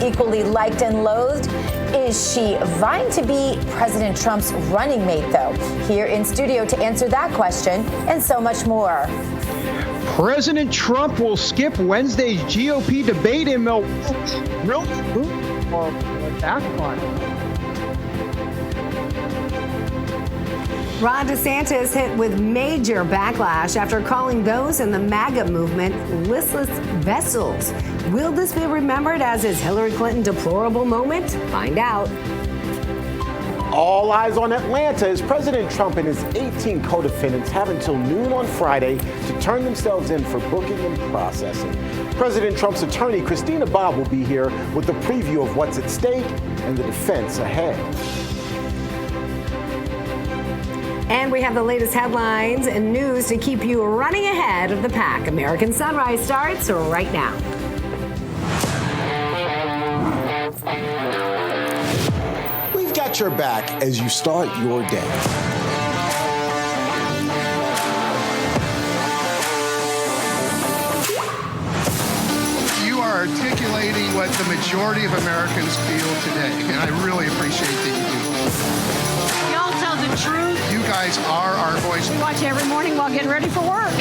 equally liked and loathed? Is she vying to be President Trump's running mate, though? Here in studio to answer that question and so much more. President Trump will skip Wednesday's GOP debate in Milwaukee. Really? Or backfire. Ron DeSantis hit with major backlash after calling those in the MAGA movement listless vessels. Will this be remembered as his Hillary Clinton deplorable moment? Find out. All eyes on Atlanta as President Trump and his 18 co-defendants have until noon on Friday to turn themselves in for booking and processing. President Trump's attorney, Christina Bobb, will be here with a preview of what's at stake and the defense ahead. And we have the latest headlines and news to keep you running ahead of the pack. American Sunrise starts right now. We've got your back as you start your day. You are articulating what the majority of Americans feel today, and I really appreciate that you do. Y'all tell the truth. You guys are our voice. We watch you every morning while getting ready for work.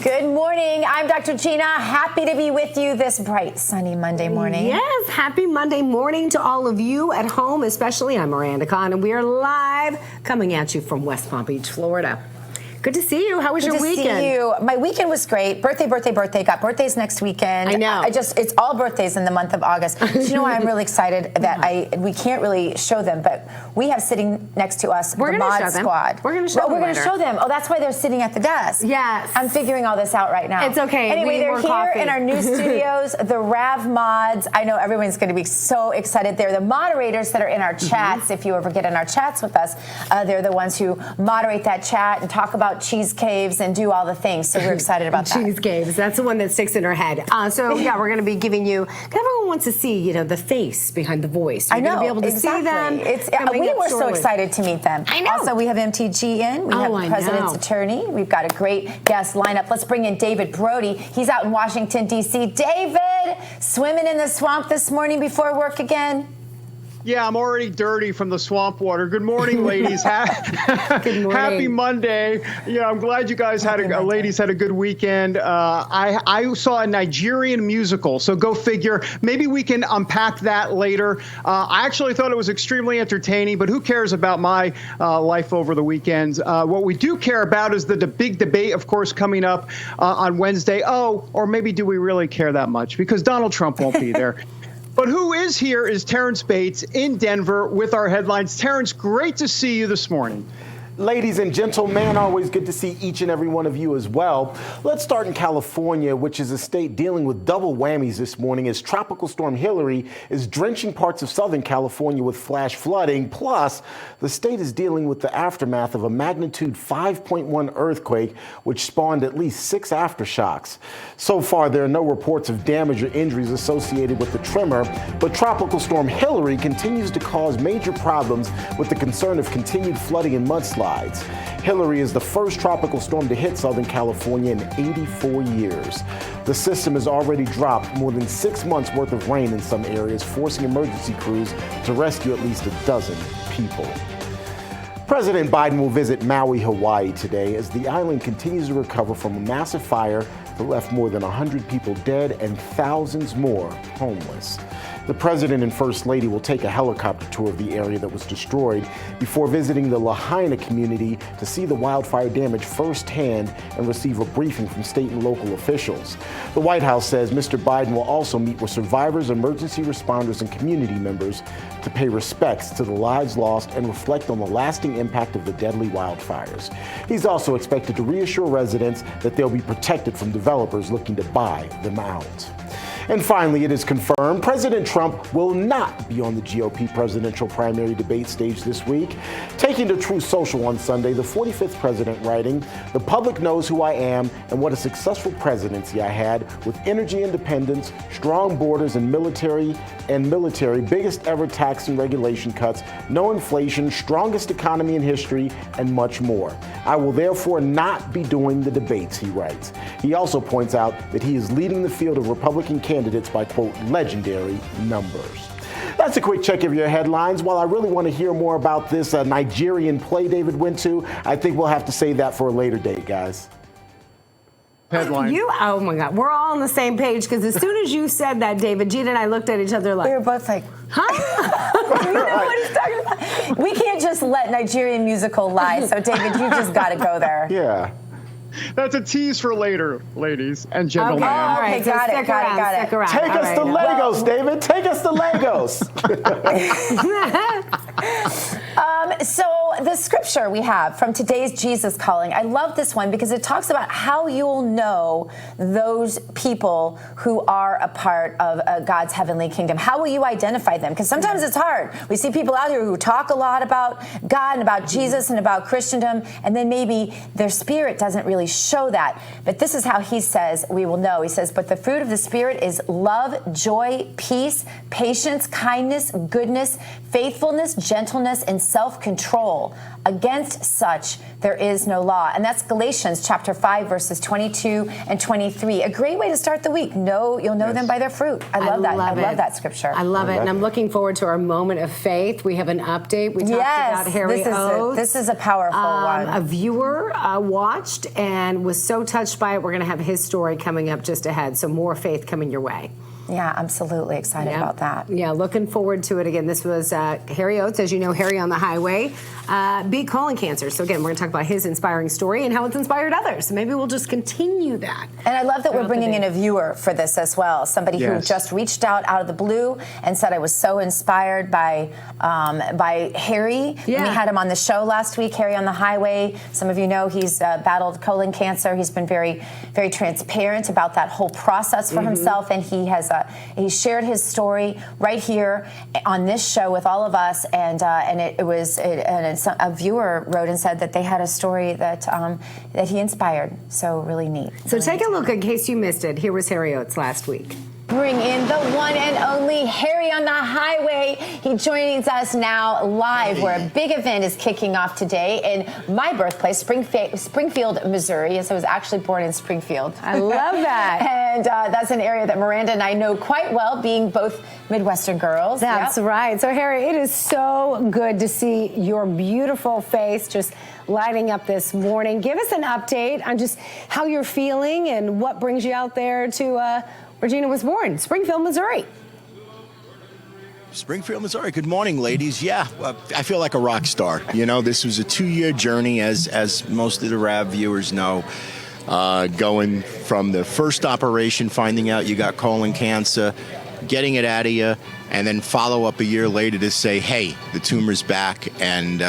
Good morning. I'm Dr. Gina. Happy to be with you this bright, sunny Monday morning. Yes, happy Monday morning to all of you at home, especially. I'm Miranda Khan, and we are live coming at you from West Palm Beach, Florida. Good to see you. How was your weekend? Good to see you. My weekend was great. Birthday. Got birthdays next weekend. I know. It's all birthdays in the month of August. Do you know why I'm really excited that we can't really show them, but we have sitting next to us the Mod Squad. We're going to show them. We're going to show them. Oh, that's why they're sitting at the desk. Yes. I'm figuring all this out right now. It's okay. Anyway, they're here in our new studios, the Rav Mods. I know everyone's going to be so excited. They're the moderators that are in our chats. If you ever get in our chats with us, they're the ones who moderate that chat and talk about cheese caves and do all the things. So we're excited about that. Cheese caves. That's the one that sticks in her head. So yeah, we're going to be giving you. Everyone wants to see, the face behind the voice. You're I know. Going to be able to see them. We were so excited to meet them. I know. Also, we have MTG in. We have the president's attorney. We've got a great guest lineup. Let's bring in David Brody. He's out in Washington, D.C. David, swimming in the swamp this morning before work again? Yeah, I'm already dirty from the swamp water. Good morning, ladies. Good morning. Happy Monday. Yeah, I'm glad you guys ladies had a good weekend. I saw a Nigerian musical, so go figure. Maybe we can unpack that later. I actually thought it was extremely entertaining, but who cares about my life over the weekends? What we do care about is the big debate, of course, coming up on Wednesday. Oh, or maybe do we really care that much? Because Donald Trump won't be there. But who is here is Terrance Bates in Denver with our headlines. Terrance, great to see you this morning. Ladies and gentlemen, always good to see each and every one of you as well. Let's start in California, which is a state dealing with double whammies this morning as Tropical Storm Hillary is drenching parts of Southern California with flash flooding. Plus, the state is dealing with the aftermath of a magnitude 5.1 earthquake, which spawned at least 6 aftershocks. So far, there are no reports of damage or injuries associated with the tremor, but Tropical Storm Hillary continues to cause major problems with the concern of continued flooding and mudslides. Hillary is the first tropical storm to hit Southern California in 84 years. The system has already dropped more than 6 months worth of rain in some areas, forcing emergency crews to rescue at least a dozen people. President Biden will visit Maui, Hawaii today as the island continues to recover from a massive fire that left more than 100 people dead and thousands more homeless. The president and first lady will take a helicopter tour of the area that was destroyed before visiting the Lahaina community to see the wildfire damage firsthand and receive a briefing from state and local officials. The White House says Mr. Biden will also meet with survivors, emergency responders, and community members to pay respects to the lives lost and reflect on the lasting impact of the deadly wildfires. He's also expected to reassure residents that they'll be protected from developers looking to buy them out. And finally, it is confirmed President Trump will not be on the GOP presidential primary debate stage this week. Take Taking to Truth Social on Sunday, the 45th president writing, "The public knows who I am and what a successful presidency I had with energy independence, strong borders and military, biggest ever tax and regulation cuts, no inflation, strongest economy in history, and much more. I will therefore not be doing the debates," he writes. He also points out that he is leading the field of Republican candidates by, quote, legendary numbers. That's a quick check of your headlines. While I really want to hear more about this Nigerian play David went to, I think we'll have to save that for a later date, guys. Headline. Oh my God, we're all on the same page because as soon as you said that, David, Gina and I looked at each other like, We were both like, huh? you know what he's talking about? We can't just let Nigerian musical lie. So, David, you just got to go there. Yeah. That's a tease for later, ladies and gentlemen. Okay, all right, Okay, got it. stick around. Take us to Lagos, David. Take us to Lagos. So the scripture we have from today's Jesus Calling, I love this one because it talks about how you'll know those people who are a part of God's heavenly kingdom. How will you identify them? Because sometimes it's hard. We see people out here who talk a lot about God and about Jesus and about Christendom, and then maybe their spirit doesn't really show that. But this is how he says we will know. He says, but the fruit of the Spirit is love, joy, peace, patience, kindness, goodness, faithfulness, gentleness, and self-control. Against such there is no law. And that's Galatians chapter 5, verses 22 and 23. A great way to start the week. You'll know them by their fruit. I love that. I love that scripture. I love it. And I'm looking forward to our moment of faith. We have an update. We talked about Harry Oates. This is a powerful one. A viewer watched and was so touched by it. We're going to have his story coming up just ahead. So more faith coming your way. Yeah, absolutely excited about that. Yeah, looking forward to it. Again, this was Harry Oates. As you know, Harry on the Highway beat colon cancer. So again, we're going to talk about his inspiring story and how it's inspired others. So maybe we'll just continue that. And I love that we're bringing in a viewer for this as well. Somebody who just reached out of the blue and said, I was so inspired by Harry. Yeah. And we had him on the show last week, Harry on the Highway. Some of you know he's battled colon cancer. He's been very, very transparent about that whole process for himself. And he shared his story right here on this show with all of us. And a viewer wrote and said that they had a story that he inspired. So really neat. So take a look in case you missed it. Here was Harry Oates last week. Bring in the one and only Harry on the Highway. He joins us now live where a big event is kicking off today in my birthplace, Springfield, Missouri. Yes, I was actually born in Springfield. I love that. And that's an area that Miranda and I know quite well, being both Midwestern girls. That's right. So, Harry, it is so good to see your beautiful face just lighting up this morning. Give us an update on just how you're feeling and what brings you out there to where Gina was born, Springfield, Missouri. Springfield, Missouri. Good morning, ladies. Yeah, I feel like a rock star. You know, this was a 2-year journey, as most of the RAV viewers know, going from the first operation, finding out you got colon cancer, getting it out of you, and then follow up a year later to say, hey, the tumor's back, and,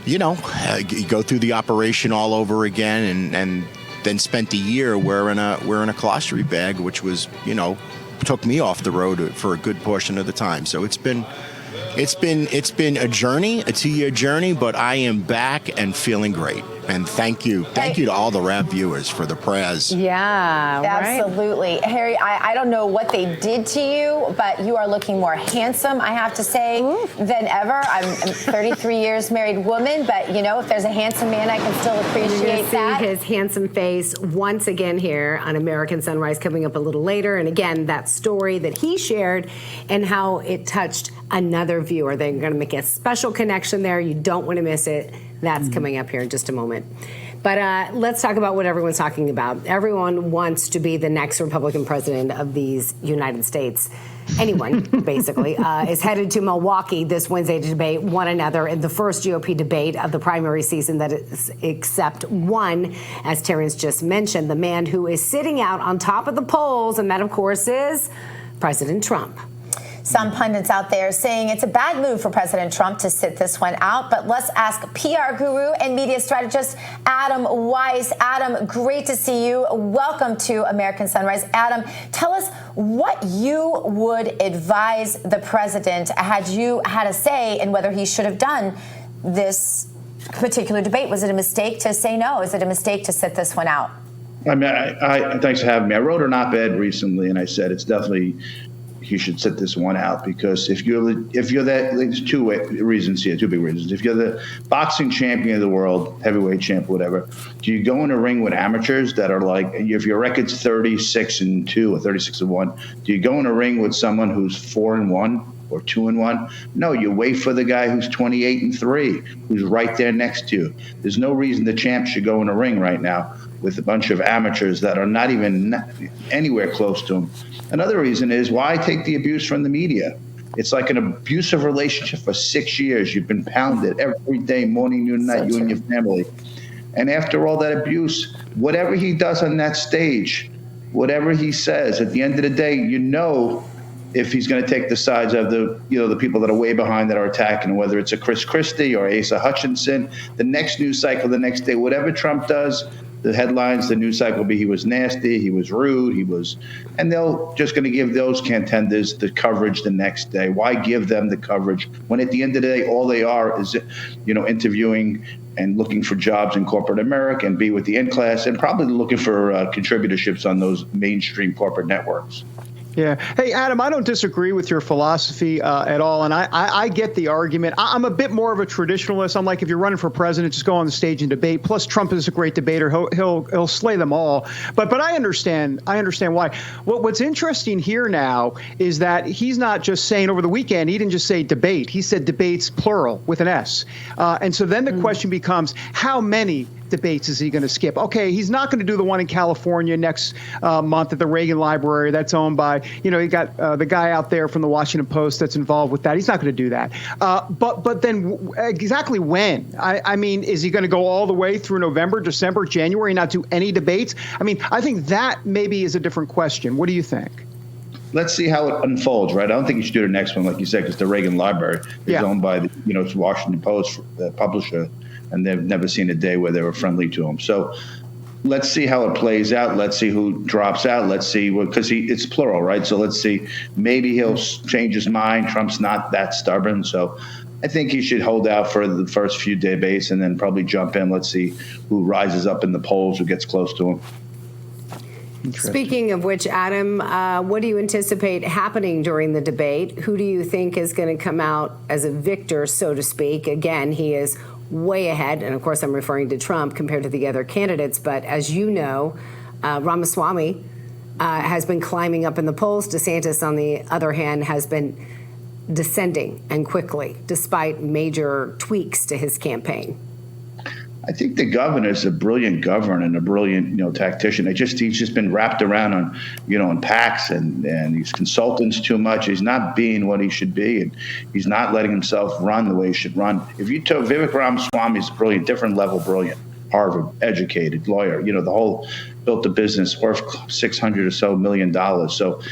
you go through the operation all over again, and then spent a year wearing a colostomy bag, which was, took me off the road for a good portion of the time. So it's been a journey, a 2-year journey, but I am back and feeling great. And thank you to all the RAV viewers for the prayers. Yeah, absolutely. Right. Harry, I don't know what they did to you, but you are looking more handsome, I have to say, than ever. I'm a 33 years married woman, but if there's a handsome man, I can still appreciate that. See his handsome face once again here on American Sunrise coming up a little later. And again, that story that he shared and how it touched another viewer. They're going to make a special connection there. You don't want to miss it. That's coming up here in just a moment. But let's talk about what everyone's talking about. Everyone wants to be the next Republican president of these United States. Anyone, basically, is headed to Milwaukee this Wednesday to debate one another in the first GOP debate of the primary season that is except one, as Terrance just mentioned, the man who is sitting out on top of the polls, and that, of course, is President Trump. Some pundits out there saying it's a bad move for President Trump to sit this one out. But let's ask PR guru and media strategist Adam Weiss. Adam, great to see you. Welcome to American Sunrise. Adam, tell us what you would advise the president had you had a say in whether he should have done this particular debate? Was it a mistake to say no? Is it a mistake to sit this one out? I mean, thanks for having me. I wrote an op-ed recently, and I said it's definitely you should sit this one out, because if you're that, there's two reasons here, two big reasons. If you're the boxing champion of the world, heavyweight champ, whatever, do you go in a ring with amateurs that are like, if your record's 36-2 or 36-1, do you go in a ring with someone who's 4-1 or 2-1? No, you wait for the guy who's 28-3, who's right there next to you. There's no reason the champ should go in a ring right now with a bunch of amateurs that are not even anywhere close to him. Another reason is, why take the abuse from the media? It's like an abusive relationship for 6 years. You've been pounded every day, morning, noon, night, you and your family. And after all that abuse, whatever he does on that stage, whatever he says, at the end of the day, you know if he's going to take the sides of the people that are way behind that are attacking, whether it's a Chris Christie or Asa Hutchinson, the next news cycle, the next day, whatever Trump does, the headlines, the news cycle will be he was nasty, he was rude, and they'll just going to give those contenders the coverage the next day. Why give them the coverage when at the end of the day, all they are is, interviewing and looking for jobs in corporate America and be with the end class and probably looking for contributorships on those mainstream corporate networks. Yeah. Hey, Adam, I don't disagree with your philosophy at all, and I get the argument. I'm a bit more of a traditionalist. I'm like, if you're running for president, just go on the stage and debate. Plus, Trump is a great debater. He'll slay them all. But I understand why. What's interesting here now is that he's not just saying over the weekend. He didn't just say debate. He said debates plural with an S. And so then the question becomes, how many debates is he going to skip? Okay, he's not going to do the one in California next month at the Reagan Library that's owned by, you got the guy out there from the Washington Post that's involved with that. He's not going to do that. But then exactly when? I mean, is he going to go all the way through November, December, January, and not do any debates? I mean, I think that maybe is a different question. What do you think? Let's see how it unfolds, right? I don't think you should do the next one, like you said, because the Reagan Library is owned by the, it's Washington Post, the publisher, and they've never seen a day where they were friendly to him. So let's see how it plays out. Let's see who drops out. Let's see because it's plural, right? So let's see. Maybe he'll change his mind. Trump's not that stubborn, so I think he should hold out for the first few debates and then probably jump in. Let's see who rises up in the polls, who gets close to him. Speaking of which, Adam, what do you anticipate happening during the debate? Who do you think is going to come out as a victor, so to speak? Again, he is way ahead, and of course I'm referring to Trump compared to the other candidates, but as you know, Ramaswamy has been climbing up in the polls. DeSantis, on the other hand, has been descending, and quickly, despite major tweaks to his campaign. I think the governor is a brilliant governor and a brilliant, tactician. He's just been wrapped around on, in PACs and these consultants too much. He's not being what he should be, and he's not letting himself run the way he should run. If you told Vivek Ramaswamy is brilliant, different level brilliant, Harvard educated lawyer, the whole built a business worth $600 or so million. So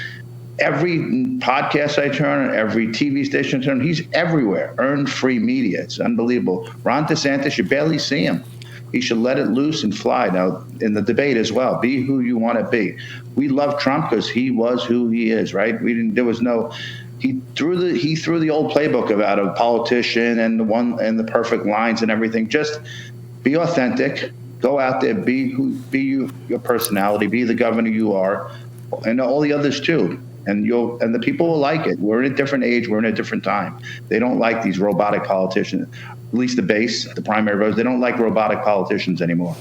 every podcast I turn on, every TV station I turn on, he's everywhere. Earned free media. It's unbelievable. Ron DeSantis, you barely see him. He should let it loose and fly. Now, in the debate as well, be who you want to be. We love Trump because he was who he is, right? He threw the old playbook about a politician and the perfect lines and everything. Just be authentic. Go out there, be your personality, be the governor you are, and all the others too. And the people will like it. We're in a different age. We're in a different time. They don't like these robotic politicians. At least the base, the primary voters, they don't like robotic politicians anymore.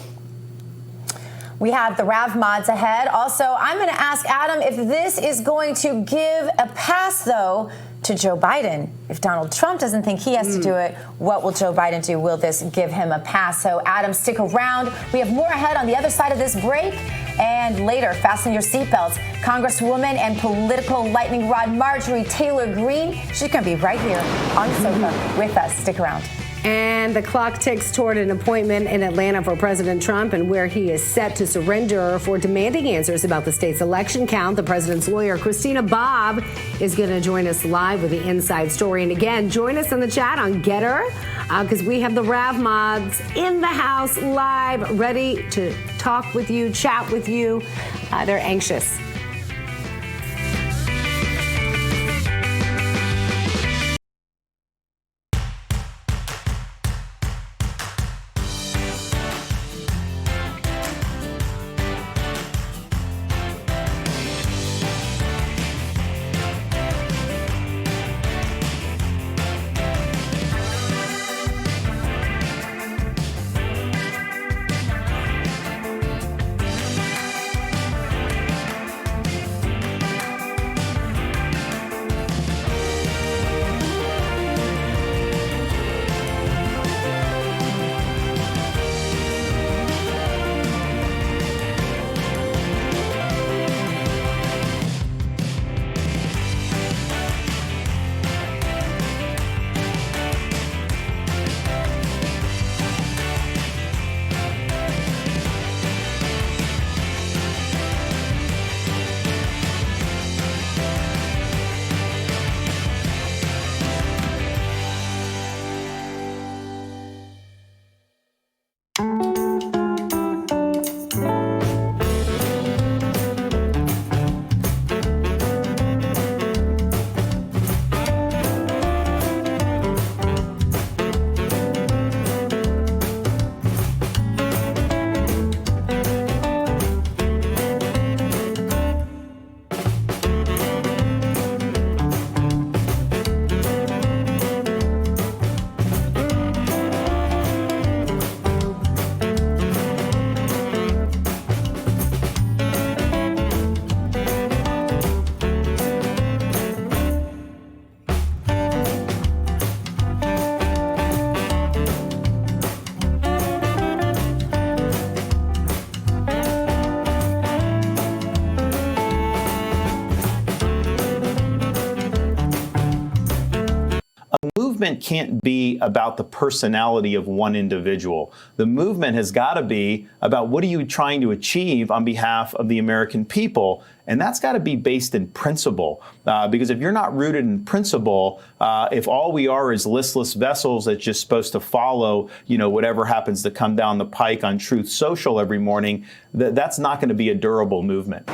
We have the Rav Mods ahead. Also, I'm going to ask Adam if this is going to give a pass, though, to Joe Biden. If Donald Trump doesn't think he has to do it, what will Joe Biden do? Will this give him a pass? So, Adam, stick around. We have more ahead on the other side of this break. And later, fasten your seatbelts. Congresswoman and political lightning rod Marjorie Taylor Greene. She's going to be right here on the sofa with us. Stick around. And the clock ticks toward an appointment in Atlanta for President Trump, and where he is set to surrender for demanding answers about the state's election count. The president's lawyer, Christina Bobb, is going to join us live with the inside story. And again, join us in the chat on Getter, because we have the Rav Mods in the house live, ready to talk with you, chat with you. They're anxious. movement can't be about the personality of one individual. The movement has got to be about what are you trying to achieve on behalf of the American people. And that's got to be based in principle, because if you're not rooted in principle, if all we are is listless vessels that's just supposed to follow, whatever happens to come down the pike on Truth Social every morning, that's not going to be a durable movement.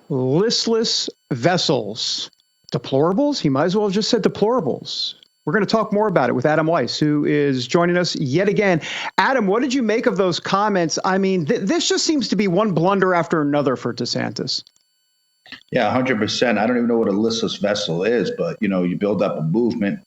Listless vessels. Deplorables? He might as well have just said deplorables. We're going to talk more about it with Adam Weiss, who is joining us yet again. Adam, what did you make of those comments? I mean, this just seems to be one blunder after another for DeSantis. Yeah, 100%. I don't even know what a listless vessel is, but, you build up a movement,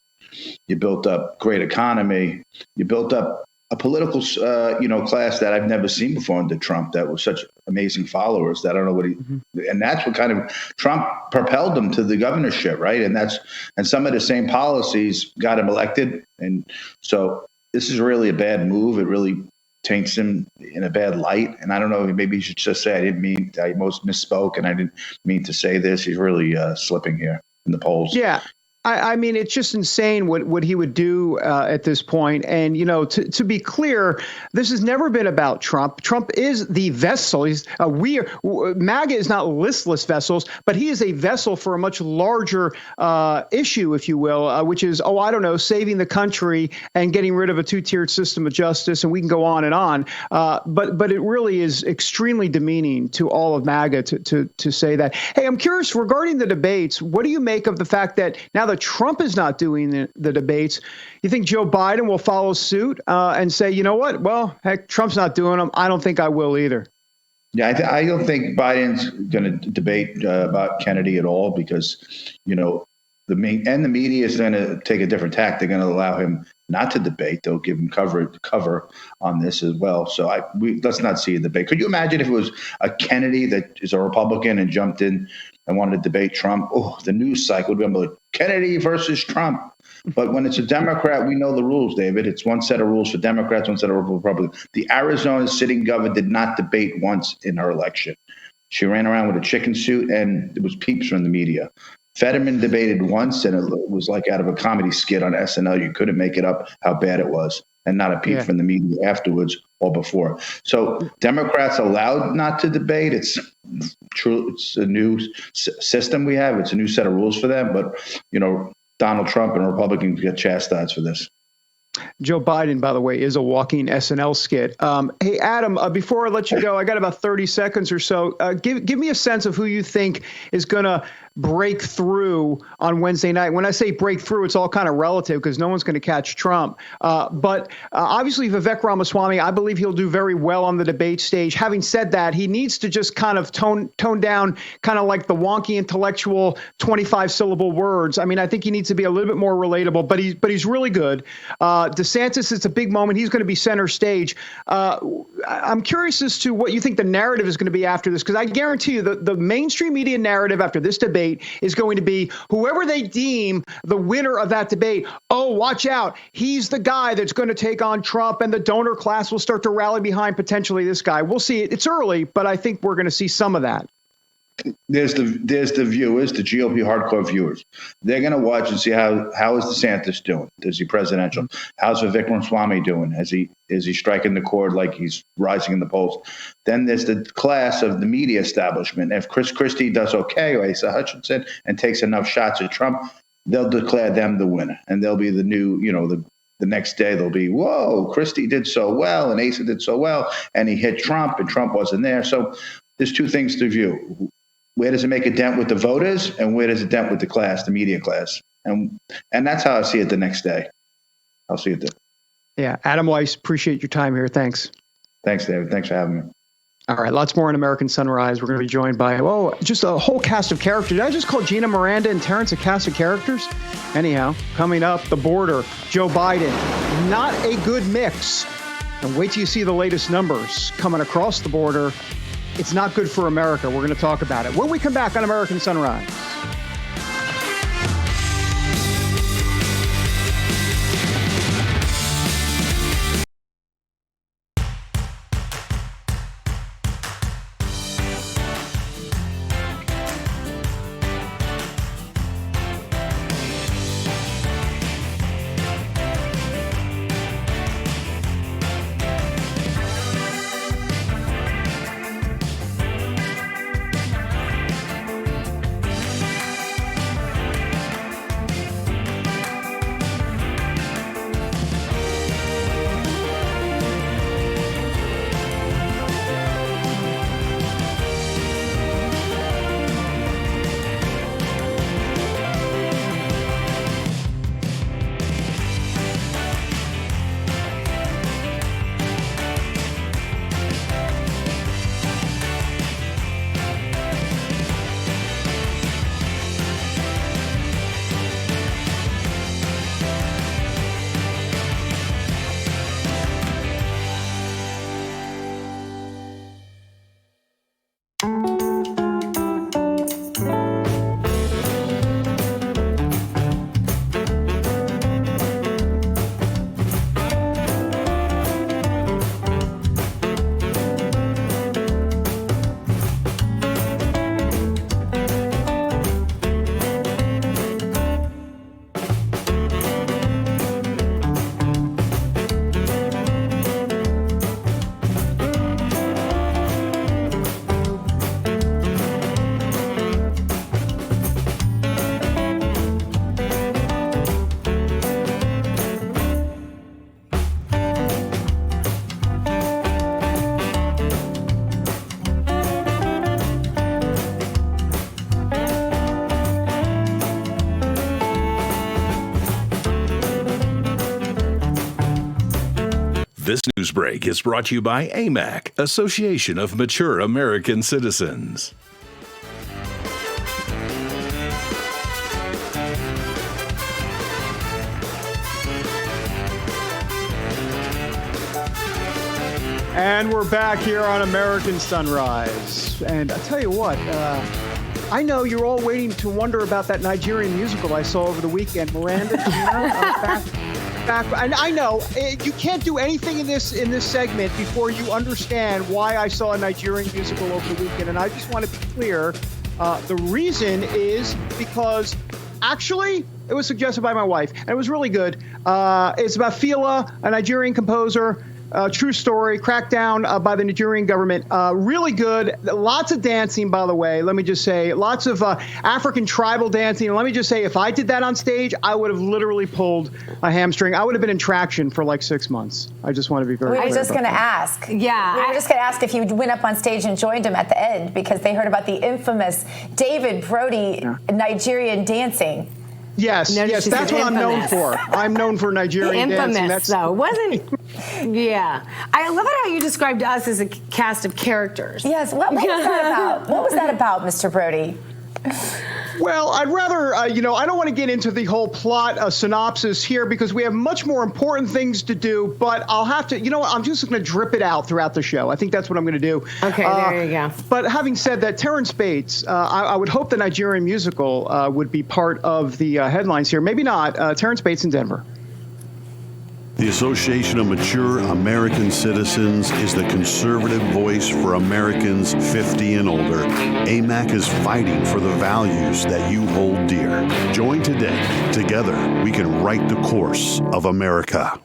you built up great economy, you built up a political, class that I've never seen before under Trump that was such amazing followers that I don't know what and that's what kind of Trump propelled him to the governorship, right? And some of the same policies got him elected. And so this is really a bad move. It really taints him in a bad light. And I don't know, maybe you should just say, I most misspoke and I didn't mean to say this. He's really slipping here in the polls. Yeah. I mean, it's just insane what he would do at this point. And, to be clear, this has never been about Trump. Trump is the vessel. MAGA is not listless vessels, but he is a vessel for a much larger issue, if you will, which is, saving the country and getting rid of a two-tiered system of justice. And we can go on and on. But it really is extremely demeaning to all of MAGA to say that. Hey, I'm curious regarding the debates. What do you make of the fact that now that Trump is not doing the debates, you think Joe Biden will follow suit and say, you know what? Well, heck, Trump's not doing them. I don't think I will either. Yeah, I don't think Biden's going to debate about Kennedy at all because, the media is going to take a different tack. They're going to allow him not to debate. They'll give him cover on this as well. So let's not see a debate. Could you imagine if it was a Kennedy that is a Republican and jumped in and wanted to debate Trump? Oh, the news cycle would be like Kennedy versus Trump. But when it's a Democrat, we know the rules, David. It's one set of rules for Democrats, one set of Republicans. The Arizona sitting governor did not debate once in her election. She ran around with a chicken suit, and it was peeps from the media. Fetterman debated once, and it was like out of a comedy skit on SNL. You couldn't make it up how bad it was, and not a peep from the media afterwards or before. So Democrats allowed not to debate. It's true. It's a new system we have. It's a new set of rules for them. But, Donald Trump and Republicans get chastised for this. Joe Biden, by the way, is a walking SNL skit. Hey, Adam, before I let you go, I got about 30 seconds or so. Give me a sense of who you think is going to break through on Wednesday night. When I say break through, it's all kind of relative because no one's going to catch Trump. But obviously, Vivek Ramaswamy, I believe he'll do very well on the debate stage. Having said that, he needs to just kind of tone down kind of like the wonky intellectual 25-syllable words. I mean, I think he needs to be a little bit more relatable, but he's really good. DeSantis, it's a big moment. He's going to be center stage. I'm curious as to what you think the narrative is going to be after this, because I guarantee you the mainstream media narrative after this debate is going to be whoever they deem the winner of that debate. Oh, watch out. He's the guy that's going to take on Trump, and the donor class will start to rally behind potentially this guy. We'll see. It's early, but I think we're going to see some of that. There's the viewers, the GOP hardcore viewers. They're going to watch and see how is DeSantis doing? Is he presidential? How's Vivek Ramaswamy doing? Is he striking the chord like he's rising in the polls? Then there's the class of the media establishment. If Chris Christie does okay, or Asa Hutchinson, and takes enough shots at Trump, they'll declare them the winner, and they'll be the new, the next day they'll be, whoa, Christie did so well, and Asa did so well, and he hit Trump, and Trump wasn't there. So there's two things to view. Where does it make a dent with the voters, and where does it dent with the class, the media class? And that's how I see it the next day. I'll see it there. Yeah. Adam Weiss, appreciate your time here. Thanks. Thanks, David. Thanks for having me. All right. Lots more in American Sunrise. We're going to be joined by, just a whole cast of characters. Did I just call Gina, Miranda, and Terrance a cast of characters? Anyhow, coming up, the border, Joe Biden, not a good mix. And wait till you see the latest numbers coming across the border. It's not good for America. We're going to talk about it when we come back on American Sunrise. This news break is brought to you by AMAC, Association of Mature American Citizens. And we're back here on American Sunrise. And I'll tell you what, I know you're all waiting to wonder about that Nigerian musical I saw over the weekend. Miranda Khan, back. And I know you can't do anything in this segment before you understand why I saw a Nigerian musical over the weekend. And I just want to be clear. The reason is because actually it was suggested by my wife, and it was really good. It's about Fela, a Nigerian composer. True story, crackdown by the Nigerian government. Really good. Lots of dancing, by the way. Let me just say, lots of African tribal dancing. And let me just say, if I did that on stage, I would have literally pulled a hamstring. I would have been in traction for like 6 months. I just want to be very clear. We were just going to ask. Yeah. We were just going to ask if you went up on stage and joined him at the end because they heard about the infamous David Brody Nigerian dancing. Yes, yes, that's what I'm known for. I'm known for Nigerian dancing. Infamous, though, wasn't? Yeah, I love it how you described us as a cast of characters. Yes, what was that about? What was that about, Mr. Brody? Well, I'd rather, I don't want to get into the whole plot synopsis here because we have much more important things to do, but I'll have to, I'm just going to drip it out throughout the show. I think that's what I'm going to do. Okay, there you go. But having said that, Terrance Bates, I would hope the Nigerian musical would be part of the headlines here. Maybe not. Terrance Bates in Denver. The Association of Mature American Citizens is the conservative voice for Americans 50 and older. AMAC is fighting for the values that you hold dear. Join today. Together, we can write the course of America.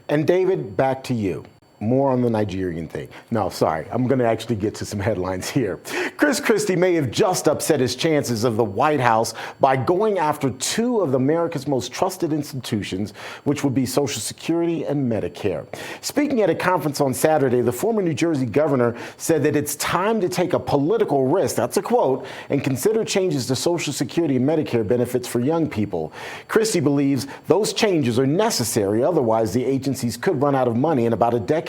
And David, back to you. More on the Nigerian thing. No, sorry. I'm going to actually get to some headlines here. Chris Christie may have just upset his chances of the White House by going after two of America's most trusted institutions, which would be Social Security and Medicare. Speaking at a conference on Saturday, the former New Jersey governor said that it's time to take a political risk, that's a quote, and consider changes to Social Security and Medicare benefits for young people. Christie believes those changes are necessary, otherwise the agencies could run out of money in about a decade.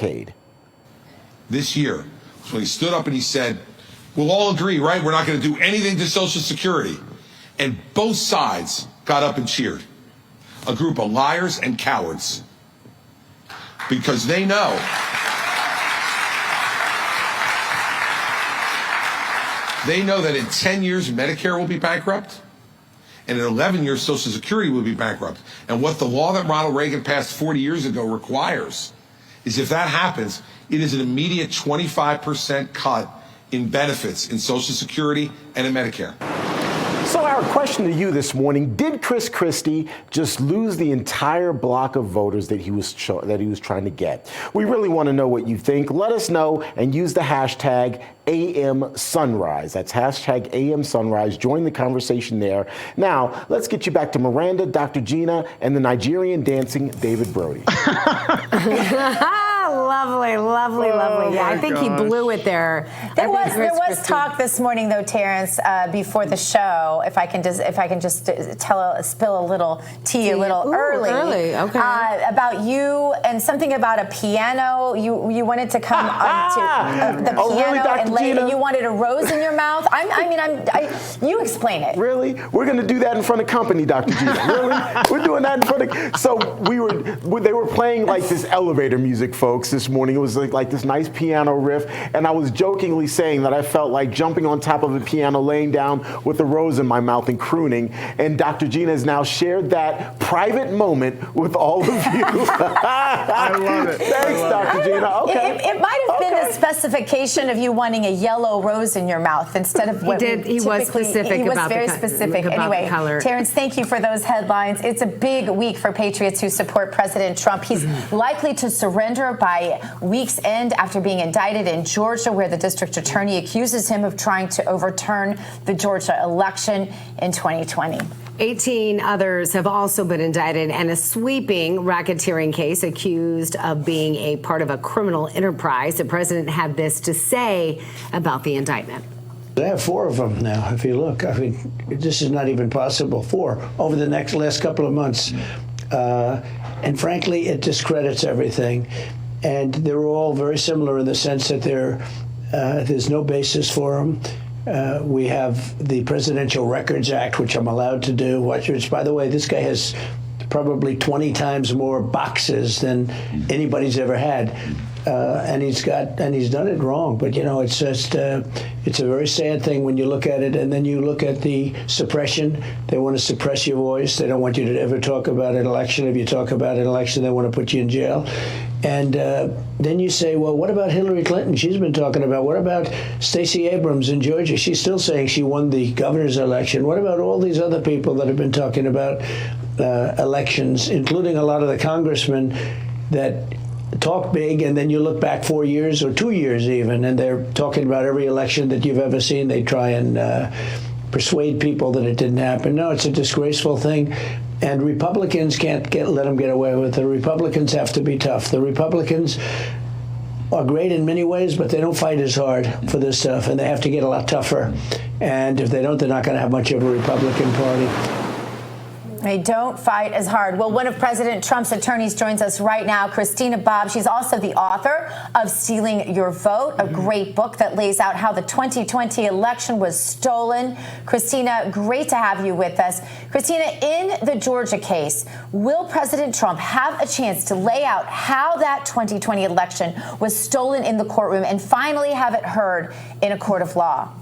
This year, so he stood up and he said, we'll all agree, right? We're not going to do anything to Social Security. And both sides got up and cheered. A group of liars and cowards. Because they know that in 10 years, Medicare will be bankrupt. And in 11 years, Social Security will be bankrupt. And what the law that Ronald Reagan passed 40 years ago requires is if that happens, it is an immediate 25% cut in benefits in Social Security and in Medicare. So our question to you this morning, did Chris Christie just lose the entire block of voters that he was trying to get? We really want to know what you think. Let us know and use the hashtag AM Sunrise. That's hashtag AM Sunrise. Join the conversation there. Now, let's get you back to Miranda, Dr. Gina, and the Nigerian dancing David Brody. Lovely, lovely, lovely. Yeah, I think he blew it there. There was talk this morning, though, Terrance, before the show. If I can just spill a little tea a little early. Okay. About you and something about a piano. You wanted to come onto the piano and lay. You wanted a rose in your mouth. You explain it. Really? We're going to do that in front of company, Dr. Gina. Really? We're doing that in front of. So they were playing like this elevator music, folks. This morning it was like this nice piano riff, and I was jokingly saying that I felt like jumping on top of a piano, laying down with a rose in my mouth and crooning. And Dr. Gina has now shared that private moment with all of you. I love it. Thanks, Dr. Gina. Okay. It might have been a specification of you wanting a yellow rose in your mouth instead of what he was specific. He was about very the specific. About anyway, the color. Terrance, thank you for those headlines. It's a big week for patriots who support President Trump. He's likely to surrender by week's end after being indicted in Georgia, where the district attorney accuses him of trying to overturn the Georgia election in 2020. 18 others have also been indicted in a sweeping racketeering case accused of being a part of a criminal enterprise. The president had this to say about the indictment. They have 4 of them now, if you look. I mean, this is not even possible. 4 over the last couple of months. And frankly, it discredits everything. and they're all very similar in the sense that there's no basis for them. We have the Presidential Records Act, which I'm allowed to do, which, by the way, this guy has probably 20 times more boxes than anybody's ever had. And he's done it wrong. But, it's just, it's a very sad thing when you look at it. And then you look at the suppression. They want to suppress your voice. They don't want you to ever talk about an election. If you talk about an election, they want to put you in jail. And then you say, well, what about Hillary Clinton? She's been talking about. What about Stacey Abrams in Georgia? She's still saying she won the governor's election. What about all these other people that have been talking about elections, including a lot of the congressmen that talk big, and then you look back 4 years or 2 years even, and they're talking about every election that you've ever seen. They try and persuade people that it didn't happen. No, it's a disgraceful thing. And Republicans can't let them get away with it. The Republicans have to be tough. The Republicans are great in many ways, but they don't fight as hard for this stuff, and they have to get a lot tougher. And if they don't, they're not going to have much of a Republican Party. They don't fight as hard. Well, one of President Trump's attorneys joins us right now, Christina Bobb. She's also the author of Stealing Your Vote, a great book that lays out how the 2020 election was stolen. Christina, great to have you with us. Christina, in the Georgia case, will President Trump have a chance to lay out how that 2020 election was stolen in the courtroom and finally have it heard in a court of law?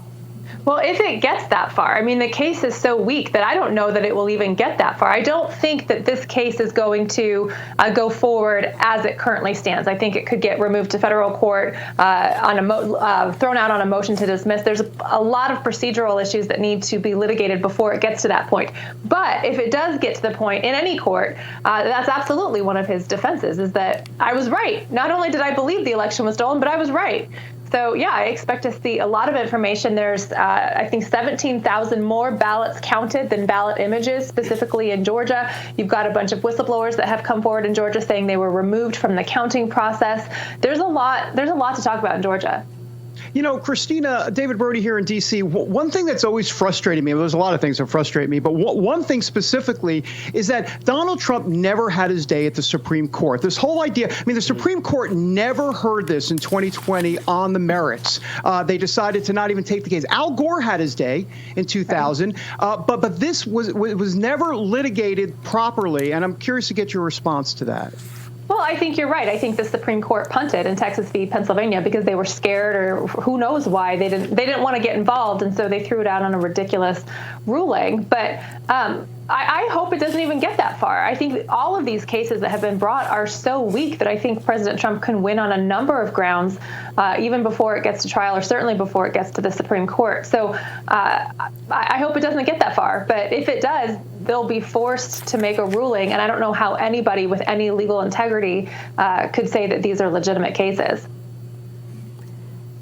Well, if it gets that far, I mean, the case is so weak that I don't know that it will even get that far. I don't think that this case is going to go forward as it currently stands. I think it could get removed to federal court, thrown out on a motion to dismiss. There's a lot of procedural issues that need to be litigated before it gets to that point. But if it does get to the point in any court, that's absolutely one of his defenses, is that I was right. Not only did I believe the election was stolen, but I was right. So, yeah, I expect to see a lot of information. There's, I think, 17,000 more ballots counted than ballot images, specifically in Georgia. You've got a bunch of whistleblowers that have come forward in Georgia saying they were removed from the counting process. There's a lot to talk about in Georgia. Christina, David Brody here in D.C., one thing that's always frustrated me, there's a lot of things that frustrate me, but one thing specifically is that Donald Trump never had his day at the Supreme Court. This whole idea, the Supreme Court never heard this in 2020 on the merits. They decided to not even take the case. Al Gore had his day in 2000, but this was never litigated properly, and I'm curious to get your response to that. Well, I think you're right. I think the Supreme Court punted in Texas v. Pennsylvania because they were scared, or who knows why. They didn't want to get involved, and so they threw it out on a ridiculous ruling. But I hope it doesn't even get that far. I think that all of these cases that have been brought are so weak that I think President Trump can win on a number of grounds, even before it gets to trial, or certainly before it gets to the Supreme Court. So I hope it doesn't get that far. But if it does, they'll be forced to make a ruling, and I don't know how anybody with any legal integrity could say that these are legitimate cases.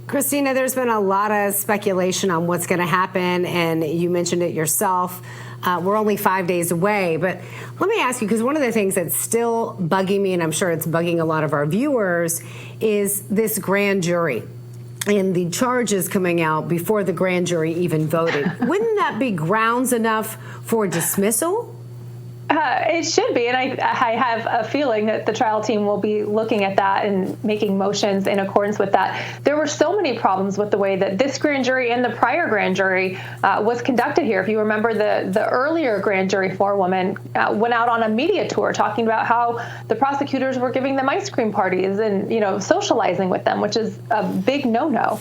Christina, there's been a lot of speculation on what's going to happen, and you mentioned it yourself. We're only 5 days away, but let me ask you, because one of the things that's still bugging me, and I'm sure it's bugging a lot of our viewers, is this grand jury and the charges coming out before the grand jury even voted. Wouldn't that be grounds enough for dismissal? It should be, and I have a feeling that the trial team will be looking at that and making motions in accordance with that. There were so many problems with the way that this grand jury and the prior grand jury was conducted here. If you remember, the earlier grand jury forewoman went out on a media tour talking about how the prosecutors were giving them ice cream parties and socializing with them, which is a big no-no.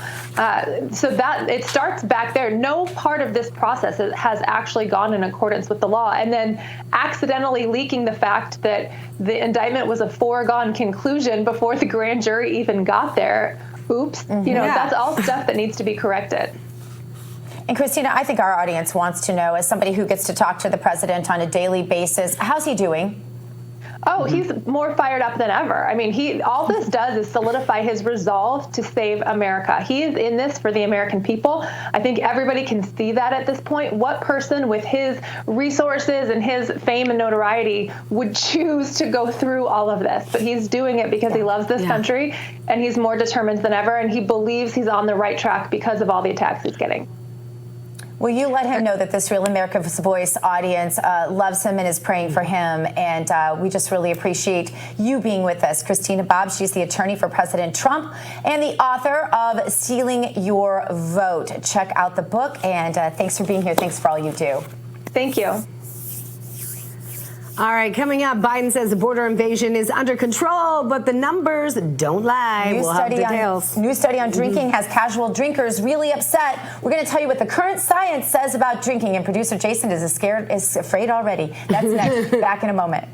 So that it starts back there. No part of this process has actually gone in accordance with the law, and then accidentally leaking the fact that the indictment was a foregone conclusion before the grand jury even got there. Oops. That's all stuff that needs to be corrected. And Christina, I think our audience wants to know, as somebody who gets to talk to the president on a daily basis, how's he doing? Oh, he's more fired up than ever. I mean, all this does is solidify his resolve to save America. He is in this for the American people. I think everybody can see that at this point. What person with his resources and his fame and notoriety would choose to go through all of this? But he's doing it because he loves this country, and he's more determined than ever, and he believes he's on the right track because of all the attacks he's getting. Well, you let him know that this Real America's Voice audience loves him and is praying for him. And we just really appreciate you being with us. Christina Bobb, she's the attorney for President Trump and the author of Stealing Your Vote. Check out the book. And thanks for being here. Thanks for all you do. Thank you. All right, coming up, Biden says the border invasion is under control, but the numbers don't lie. We'll have details. New study on drinking has casual drinkers really upset. We're going to tell you what the current science says about drinking, and producer Jason is afraid already. That's next. Back in a moment.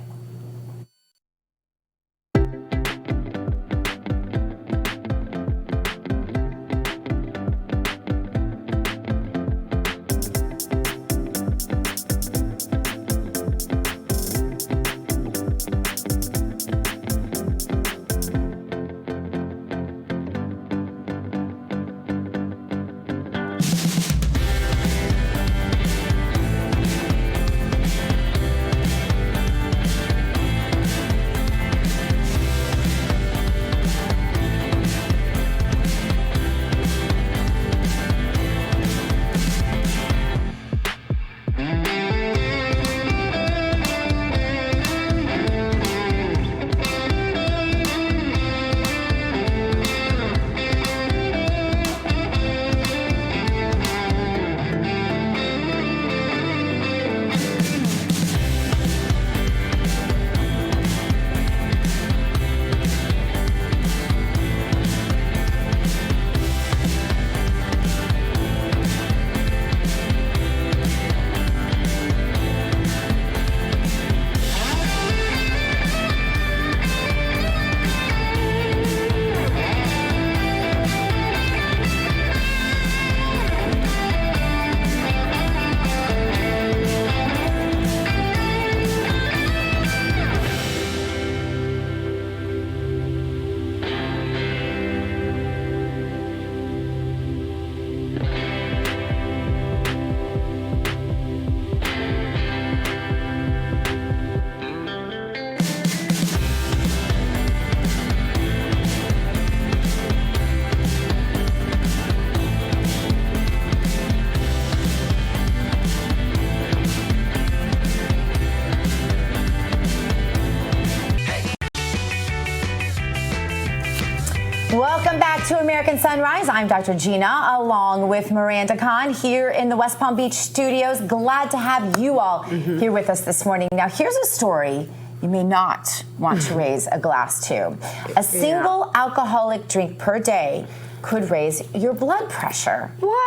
Welcome back to American Sunrise. I'm Dr. Gina, along with Miranda Khan here in the West Palm Beach studios. Glad to have you all here with us this morning. Now, here's a story you may not want to raise a glass to. A single alcoholic drink per day could raise your blood pressure. What?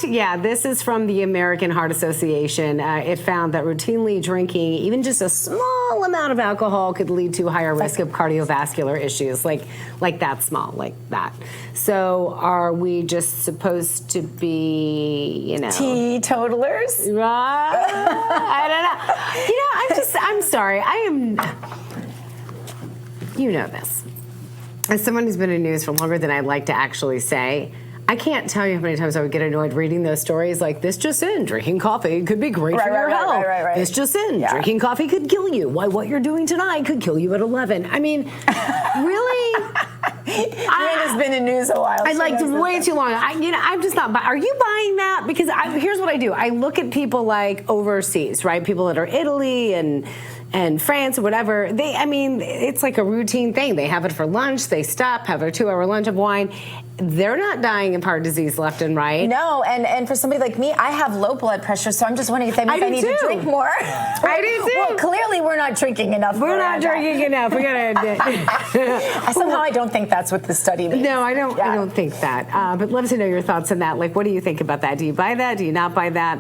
Yeah, this is from the American Heart Association. It found that routinely drinking even just a small amount of alcohol could lead to a higher risk of cardiovascular issues, like that small, like that. So are we just supposed to be, teetotalers? Right? I don't know. I'm sorry. You know this. As someone who's been in news for longer than I'd like to actually say, I can't tell you how many times I would get annoyed reading those stories like, this just in, drinking coffee could be great for your health. Right. This just in, drinking coffee could kill you. Why, what you're doing tonight could kill you at 11. I mean, really? Miranda's been in news a while. I liked way too long. I'm just not. Are you buying that? Because here's what I do. I look at people like overseas, right? People that are Italy and France or whatever. It's like a routine thing. They have it for lunch. They stop, have a 2-hour lunch of wine. They're not dying of heart disease left and right. No, and for somebody like me, I have low blood pressure, so I'm just wondering if that means I need to drink more. I do too. Well, clearly we're not drinking enough. We're not drinking enough. We gotta. Somehow I don't think that's what the study means. No, I don't. I don't think that. But love to know your thoughts on that. Like, what do you think about that? Do you buy that? Do you not buy that?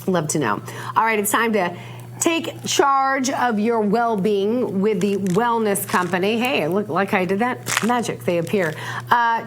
Love to know. All right, it's time to take charge of your well-being with the Wellness Company. Hey, look, like I did that. Magic, they appear.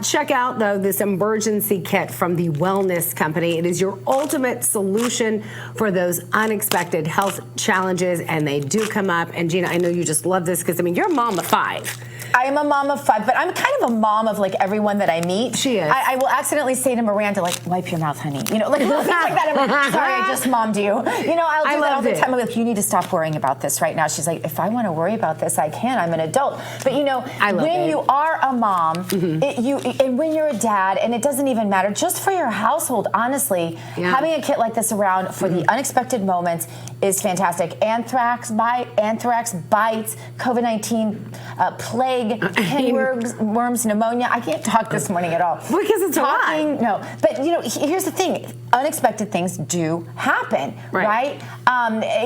Check out, though, this emergency kit from the Wellness Company. It is your ultimate solution for those unexpected health challenges, and they do come up. And Gina, I know you just love this because, you're a mom of 5. I am a mom of 5, but I'm kind of a mom of like everyone that I meet. She is. I will accidentally say to Miranda, like, wipe your mouth, honey. You know, like little things like that. I'm like, sorry, I just mommed you. You know, I'll do that all the time. I'm like, you need to stop worrying about this right now. She's like, if I want to worry about this, I can. I'm an adult. But you know, when you are a mom, and when you're a dad, and it doesn't even matter, just for your household, honestly, having a kit like this around for the unexpected moments is fantastic. Anthrax bites, COVID-19, plague, pinworms, pneumonia. I can't talk this morning at all. Because it's talking. No, but you know, here's the thing: unexpected things do happen, right?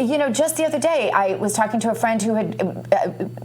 You know, just the other day, I was talking to a friend who had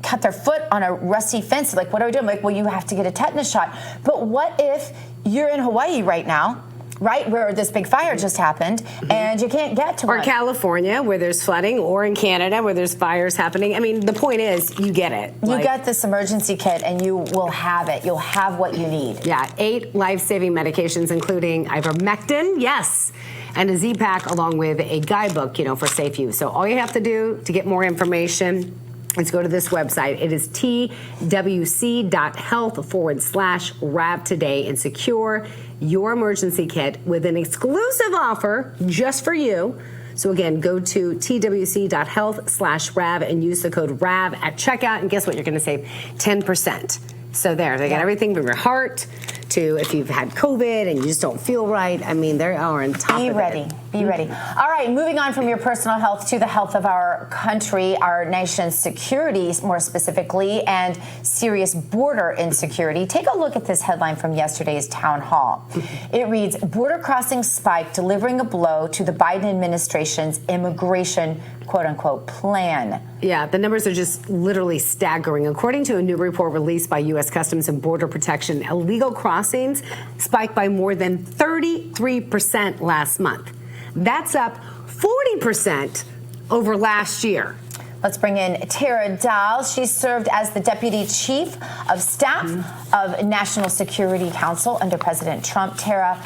cut their foot on a rusty fence. Like, what are we doing? I'm like, well, you have to get a tetanus shot. But what if you're in Hawaii right now? Right, where this big fire just happened, and you can't get to Or one. California, where there's flooding, or in Canada, where there's fires happening. I mean, the point is, you get it. You get this emergency kit, and you will have it. You'll have what you need. Yeah, 8 life-saving medications, including ivermectin, yes, and a Z-Pack, along with a guidebook, you know, for safe use. So all you have to do to get more information, let's go to this website. It is twc.health/RAV today and secure your emergency kit with an exclusive offer just for you. So again, go to twc.health/RAV and use the code RAV at checkout. And guess what? You're going to save 10%. So there, they got everything from your heart to if you've had COVID and you just don't feel right. I mean, they are on top of it. Be ready. All right, moving on from your personal health to the health of our country, our nation's security, more specifically, and serious border insecurity. Take a look at this headline from yesterday's town hall. It reads, border crossing spike delivering a blow to the Biden administration's immigration, quote-unquote, plan. Yeah, the numbers are just literally staggering. According to a new report released by U.S. Customs and Border Protection, illegal crossings spiked by more than 33% last month. That's up 40% over last year. Let's bring in Tara Dahl. She served as the Deputy Chief of Staff of National Security Council under President Trump. Tara,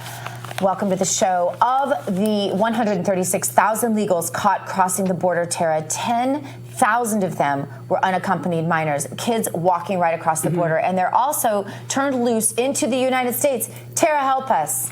welcome to the show. Of the 136,000 illegals caught crossing the border, Tara, 10,000 of them were unaccompanied minors, kids walking right across the border, and they're also turned loose into the United States. Tara, help us.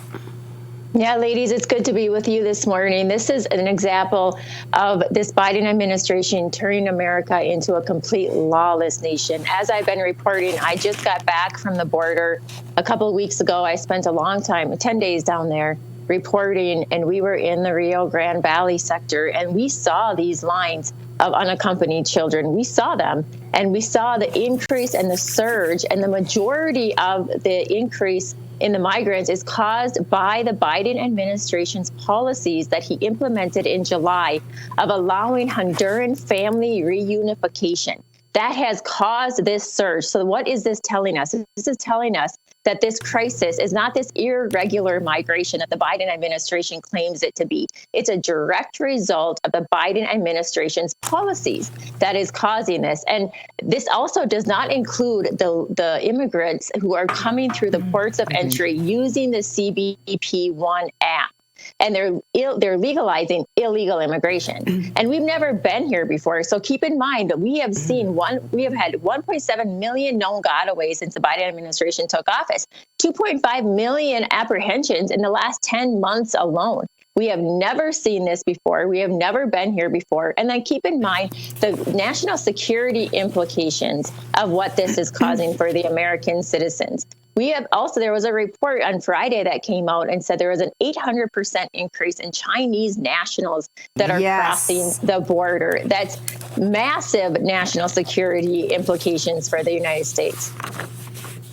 Yeah, ladies, it's good to be with you this morning. This is an example of this Biden administration turning America into a complete lawless nation. As I've been reporting, I just got back from the border a couple of weeks ago. I spent a long time, 10 days down there reporting, and we were in the Rio Grande Valley sector, and we saw these lines of unaccompanied children. We saw them, and we saw the increase and the surge, and the majority of the increase in the migrants is caused by the Biden administration's policies that he implemented in July of allowing Honduran family reunification. That has caused this surge. So what is this telling us? This is telling us that this crisis is not this irregular migration that the Biden administration claims it to be. It's a direct result of the Biden administration's policies that is causing this. And this also does not include the immigrants who are coming through the ports of entry using the CBP-1 app. And they're legalizing illegal immigration. And we've never been here before. So keep in mind that we have had 1.7 million known gotaways since the Biden administration took office, 2.5 million apprehensions in the last 10 months alone. We have never seen this before. We have never been here before. And then keep in mind the national security implications of what this is causing for the American citizens. We have also, there was a report on Friday that came out and said there was an 800% increase in Chinese nationals that are crossing the border. That's massive national security implications for the United States.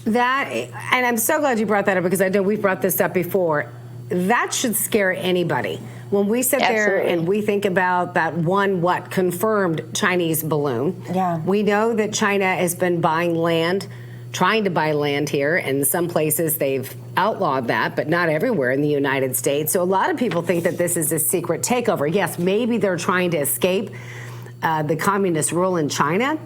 That, and I'm so glad you brought that up because I know we've brought this up before. That should scare anybody. When we sit there and we think about that confirmed Chinese balloon, we know that China has been buying land, trying to buy land here. In some places they've outlawed that, but not everywhere in the United States. So a lot of people think that this is a secret takeover. Yes, maybe they're trying to escape the communist rule in China,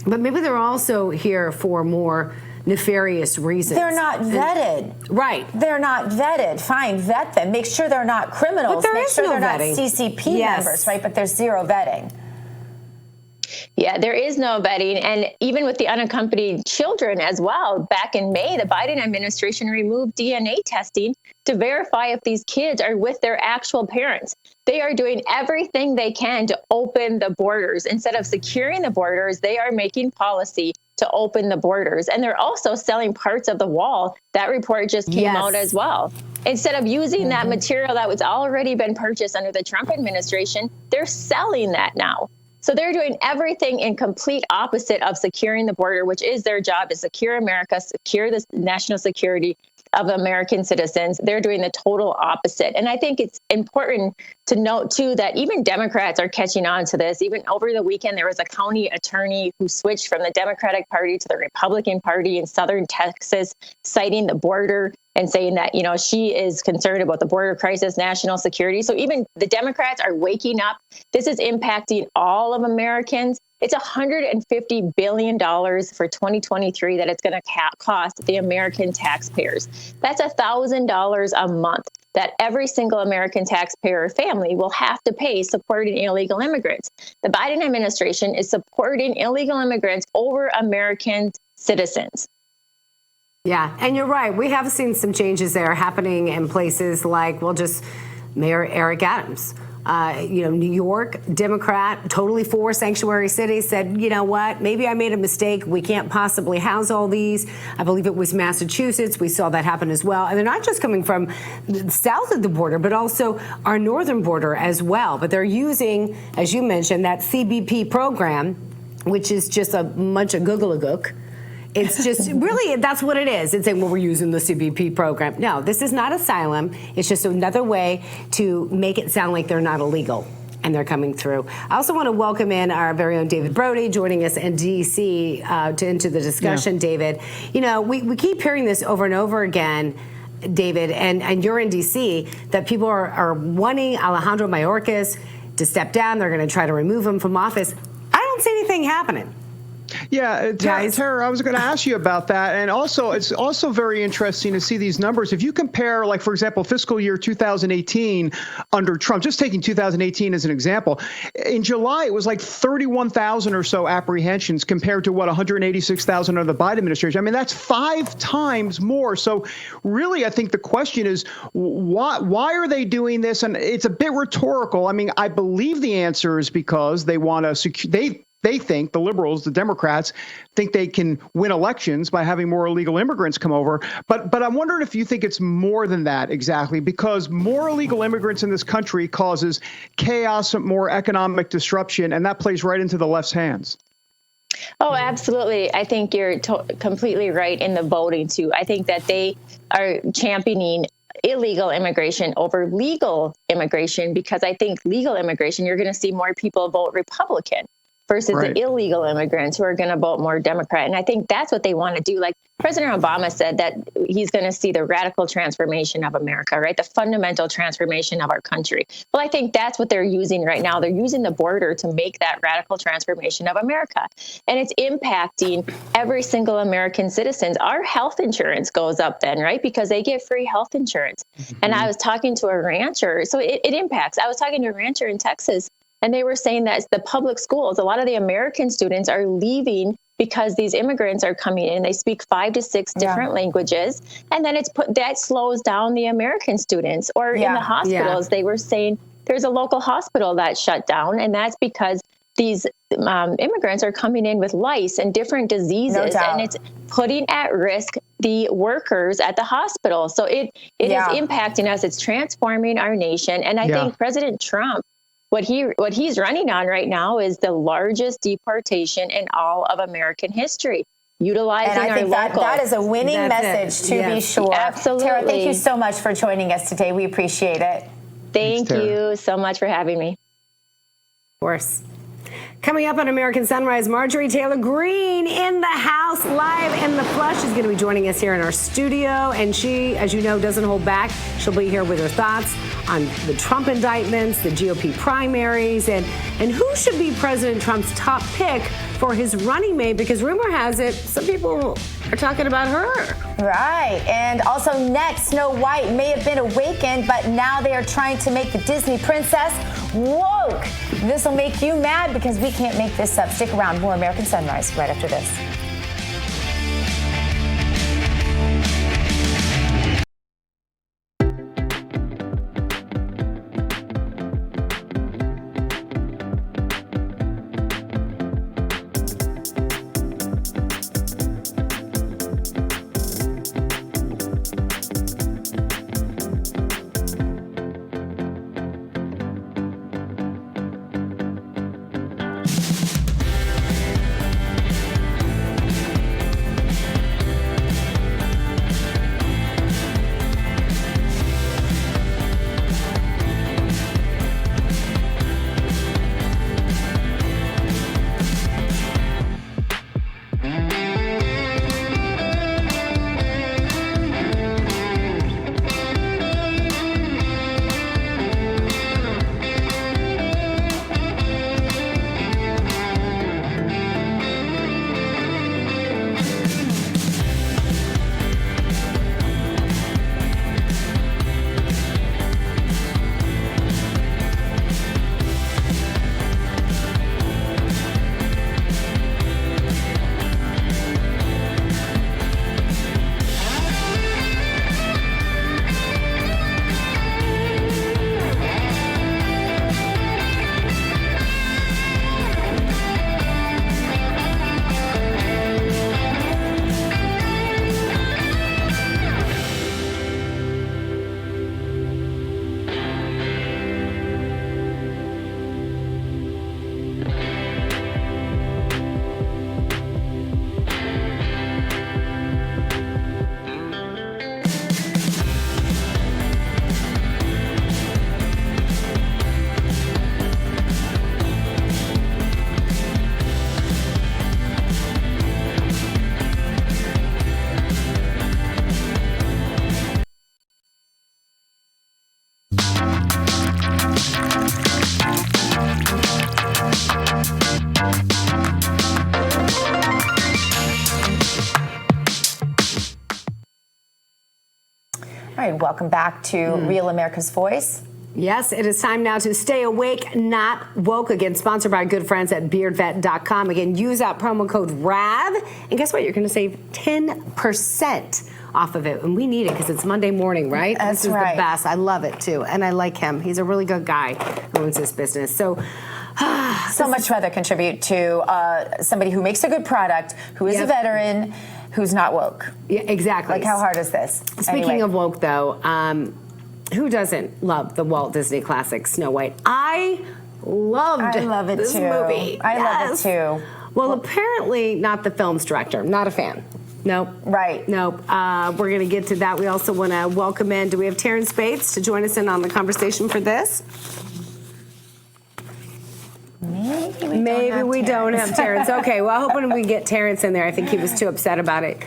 but maybe they're also here for more nefarious reasons. They're not vetted. Right. They're not vetted. Fine, vet them. Make sure they're not criminals. But there Make is sure no they're vetting. not CCP members, right? But there's zero vetting. Yeah, there is no vetting. And even with the unaccompanied children as well, back in May, the Biden administration removed DNA testing to verify if these kids are with their actual parents. They are doing everything they can to open the borders. Instead of securing the borders, they are making policy to open the borders. And they're also selling parts of the wall. That report just came out as well. Instead of using that material that was already been purchased under the Trump administration, they're selling that now. So they're doing everything in complete opposite of securing the border, which is their job, to secure America, secure the national security of American citizens. They're doing the total opposite. And I think it's important to note, too, that even Democrats are catching on to this. Even over the weekend, there was a county attorney who switched from the Democratic Party to the Republican Party in southern Texas, citing the border and saying that, you know, she is concerned about the border crisis, national security. So even the Democrats are waking up. This is impacting all of Americans. It's $150 billion for 2023 that it's going to cost the American taxpayers. That's $1,000 a month that every single American taxpayer family will have to pay supporting illegal immigrants. The Biden administration is supporting illegal immigrants over American citizens. Yeah, and you're right. We have seen some changes there happening in places like, well, just Mayor Eric Adams. New York, Democrat, totally for sanctuary cities, said, you know what, maybe I made a mistake. We can't possibly house all these. I believe it was Massachusetts. We saw that happen as well. And they're not just coming from south of the border, but also our northern border as well. But they're using, as you mentioned, that CBP program, which is just a bunch of googalagook. It's just really, that's what it is. It's saying, well, we're using the CBP program. No, this is not asylum. It's just another way to make it sound like they're not illegal and they're coming through. I also want to welcome in our very own David Brody joining us in D.C. Into the discussion, David. You know, we keep hearing this over and over again, David, and you're in D.C., that people are wanting Alejandro Mayorkas to step down. They're going to try to remove him from office. I don't see anything happening. Yeah, Tara, I was going to ask you about that. And also, it's also very interesting to see these numbers. If you compare, like, for example, fiscal year 2018 under Trump, just taking 2018 as an example, in July, it was like 31,000 or so apprehensions compared to, 186,000 under the Biden administration. I mean, that's 5 times more. So really, I think the question is, why are they doing this? And it's a bit rhetorical. I mean, I believe the answer is because they want to secure, they think, the liberals, the Democrats, think they can win elections by having more illegal immigrants come over. But I'm wondering if you think it's more than that exactly, because more illegal immigrants in this country causes chaos, more economic disruption, and that plays right into the left's hands. Oh, absolutely. I think you're completely right in the voting, too. I think that they are championing illegal immigration over legal immigration, because I think legal immigration, you're going to see more people vote Republican versus the illegal immigrants who are going to vote more Democrat. And I think that's what they want to do. Like President Obama said that he's going to see the radical transformation of America, right? The fundamental transformation of our country. Well, I think that's what they're using right now. They're using the border to make that radical transformation of America. And it's impacting every single American citizen. Our health insurance goes up then, right? Because they get free health insurance. And I was talking to a rancher. So it impacts. I was talking to a rancher in Texas, and they were saying that the public schools, a lot of the American students are leaving because these immigrants are coming in. They speak 5 to 6 different languages. And then that slows down the American students. Or in the hospitals, they were saying there's a local hospital that shut down. And that's because these immigrants are coming in with lice and different diseases. And it's putting at risk the workers at the hospital. So it is impacting us. It's transforming our nation. And I think President Trump, what he's running on right now is the largest deportation in all of American history, utilizing and I think our local. That is a winning message, to be sure. Absolutely. Tara, thank you so much for joining us today. We appreciate it. Thank you so much for having me. Of course. Coming up on American Sunrise, Marjorie Taylor Greene in the house, live in the flesh. She's going to be joining us here in our studio. And she, as you know, doesn't hold back. She'll be here with her thoughts on the Trump indictments, the GOP primaries, and who should be President Trump's top pick for his running mate, because rumor has it some people are talking about her. Right. And also next, Snow White may have been awakened, but now they are trying to make the Disney princess woke. woke. This will make you mad because we can't make this up. Stick around. More American Sunrise right after this. All right, welcome back to Real America's Voice. Yes, it is time now to stay awake, not woke. Again, sponsored by our good friends at beardvet.com. Again, use that promo code RAV. And guess what? You're going to save 10% off of it. And we need it because it's Monday morning, right? That's this is right. the best. I love it, too. And I like him. He's a really good guy who owns this business. So much rather contribute to somebody who makes a good product, who is a veteran, who's not woke. Yeah, exactly. Like, how hard is this? Speaking of woke, though, who doesn't love the Walt Disney classic Snow White? I love it this too. movie. I love it too. Well, apparently not the film's director. Not a fan. Nope. Right. Nope. We're going to get to that. We also want to welcome in, do we have Terrance Bates to join us in on the conversation for this? Maybe we don't have Terrance. Okay, well, hoping we get Terrance in there. I think he was too upset about it.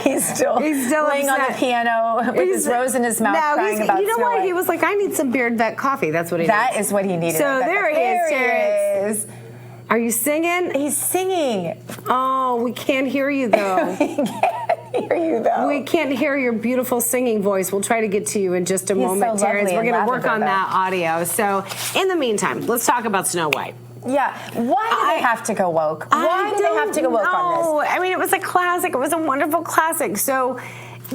He's still laying upset. on the piano with his rose in his mouth, crying about you know Snow what? White. He was like, I need some Beard Vet coffee. That's what he That needs. is what he needed. So there he is, Terrance. Are you singing? He's singing. Oh, we can't hear you, though. Hear you though. We can't hear your beautiful singing voice. We'll try to get to you in just a moment, so Terrance. lovely We're going to and work on lavender, that audio. So in the meantime, let's talk about Snow White. Yeah. Why do they have to go woke? Why do they have to go woke on this? I mean, it was a classic. It was a wonderful classic. So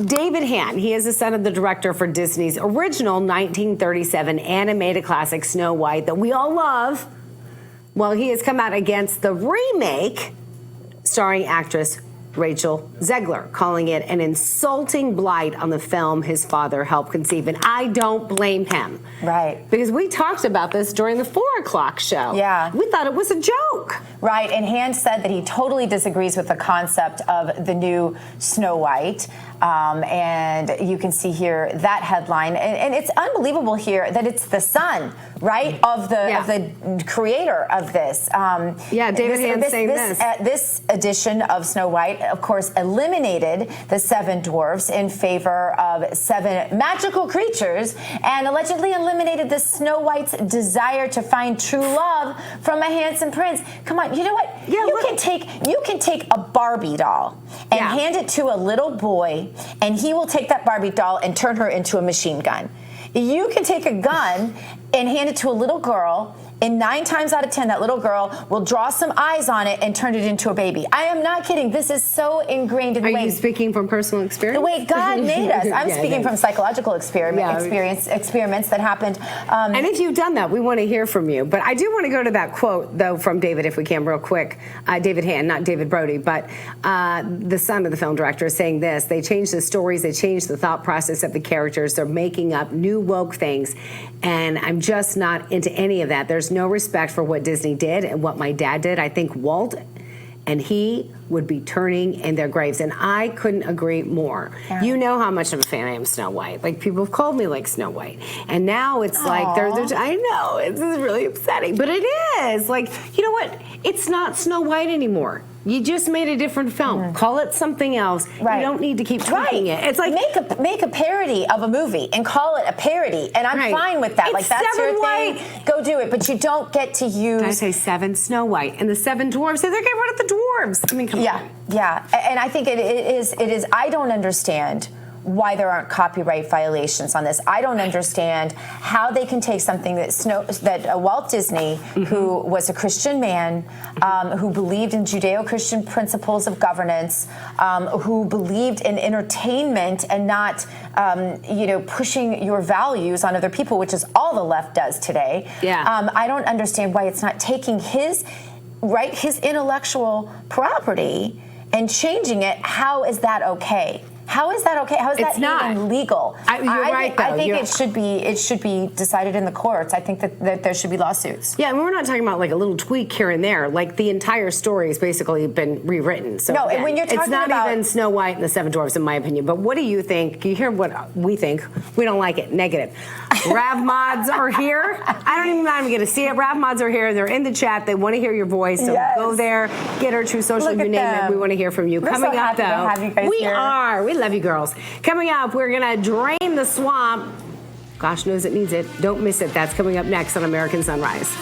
David Hann, he is the son of the director for Disney's original 1937 animated classic Snow White that we all love. Well, he has come out against the remake starring actress Rachel Zegler, calling it an insulting blight on the film his father helped conceive. And I don't blame him. Right. Because we talked about this during the 4 o'clock show. Yeah. We thought it was a joke. Right, and Hann said that he totally disagrees with the concept of the new Snow White. And you can see here that headline. And it's unbelievable here that it's the son, right, of the creator of this. David Hann saying this. This edition of Snow White, of course, eliminated the 7 dwarfs in favor of 7 magical creatures and allegedly eliminated the Snow White's desire to find true love from a handsome prince. Come on, you know what? Yeah, you can take a Barbie doll and hand it to a little boy, and he will take that Barbie doll and turn her into a machine gun. You can take a gun and hand it to a little girl, And 9 times out of 10, that little girl will draw some eyes on it and turn it into a baby. I am not kidding. This is so ingrained in the way. Are you speaking from personal experience? The way God made us. I'm Yeah, speaking from psychological experiments that happened. And if you've done that, we want to hear from you. But I do want to go to that quote, though, from David, if we can, real quick. David Hand, not David Brody, but the son of the film director, is saying this. They changed the stories. They changed the thought process of the characters. They're making up new woke things. And I'm just not into any of that. There's no respect for what Disney did and what my dad did. I think Walt and he would be turning in their graves. And I couldn't agree more. Yeah. You know how much of a fan I am of Snow White. Like, people have called me like Snow White. And now it's like, they're I know, it's really upsetting. But it is. Like, you know what? It's not Snow White anymore. You just made a different film. Call it something else. Right. You don't need to keep tweaking it. It's like make a parody of a movie and call it a parody, and I'm fine with that. It's like, that's Seven your White. thing. Go do it, but you don't get to use. Did I say 7 Snow White and the 7 dwarves? So they're getting rid of the dwarves. I mean, come on. Yeah, and I think it is. I don't understand why there aren't copyright violations on this. I don't understand how they can take something that Walt Disney, who was a Christian man, who believed in Judeo-Christian principles of governance, who believed in entertainment and not, pushing your values on other people, which is all the left does today. Yeah. I don't understand why it's not taking his intellectual property and changing it. How is that okay? How is that okay? How is that even legal? You're right, though. I think it should be decided in the courts. I think that there should be lawsuits. Yeah, and we're not talking about like a little tweak here and there. Like, the entire story has basically been rewritten. So no, and when you're talking it's not about even Snow White and the 7 Dwarfs, in my opinion. But what do you think? You hear what we think. We don't like it. Negative. Rav Mods are here. I'm not even going to see it. Rav Mods are here. They're in the chat. They want to hear your voice. So go there, get our True Social, you name it. We want to hear from you. We're Coming so up, happy though, to have you guys we here. are. We love you, girls. Coming up, we're going to drain the swamp. Gosh knows it needs it. Don't miss it. That's coming up next on American Sunrise.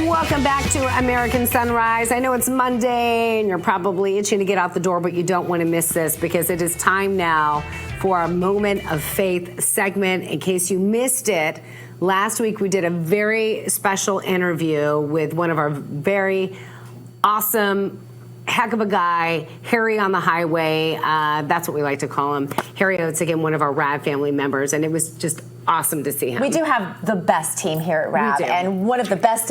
Welcome back to American Sunrise. I know it's Monday and you're probably itching to get out the door, but you don't want to miss this because it is time now for our Moment of Faith segment. In case you missed it, last week we did a very special interview with one of our very awesome, heck of a guy, Harry on the highway. That's what we like to call him. Harry Oates, again, one of our RAV family members, and it was just awesome to see him. We do have the best team here at RAV, and one of the best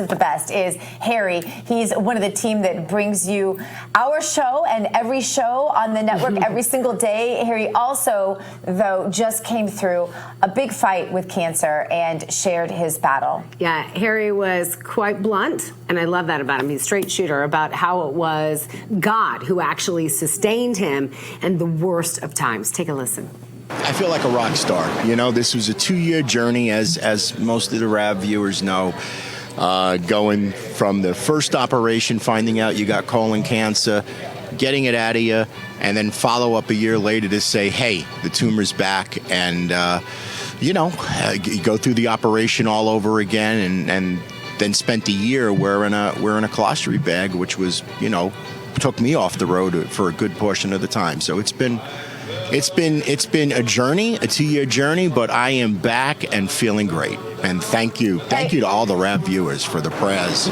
is Harry. He's one of the team that brings you our show and every show on the network every single day. Harry also, though, just came through a big fight with cancer and shared his battle. Yeah, Harry was quite blunt, and I love that about him. He's a straight shooter about how it was God who actually sustained him in the worst of times. Take a listen. I feel like a rock star. You know, this was a 2-year journey, as most of the RAV viewers know, going from the first operation, finding out you got colon cancer, getting it out of you, and then follow up a year later to say, hey, the tumor's back, and, you go through the operation all over again, and then spent a year wearing a colostomy bag, which was, took me off the road for a good portion of the time. So it's been a journey, a 2-year journey, but I am back and feeling great. And thank you to all the RAV viewers for the prayers.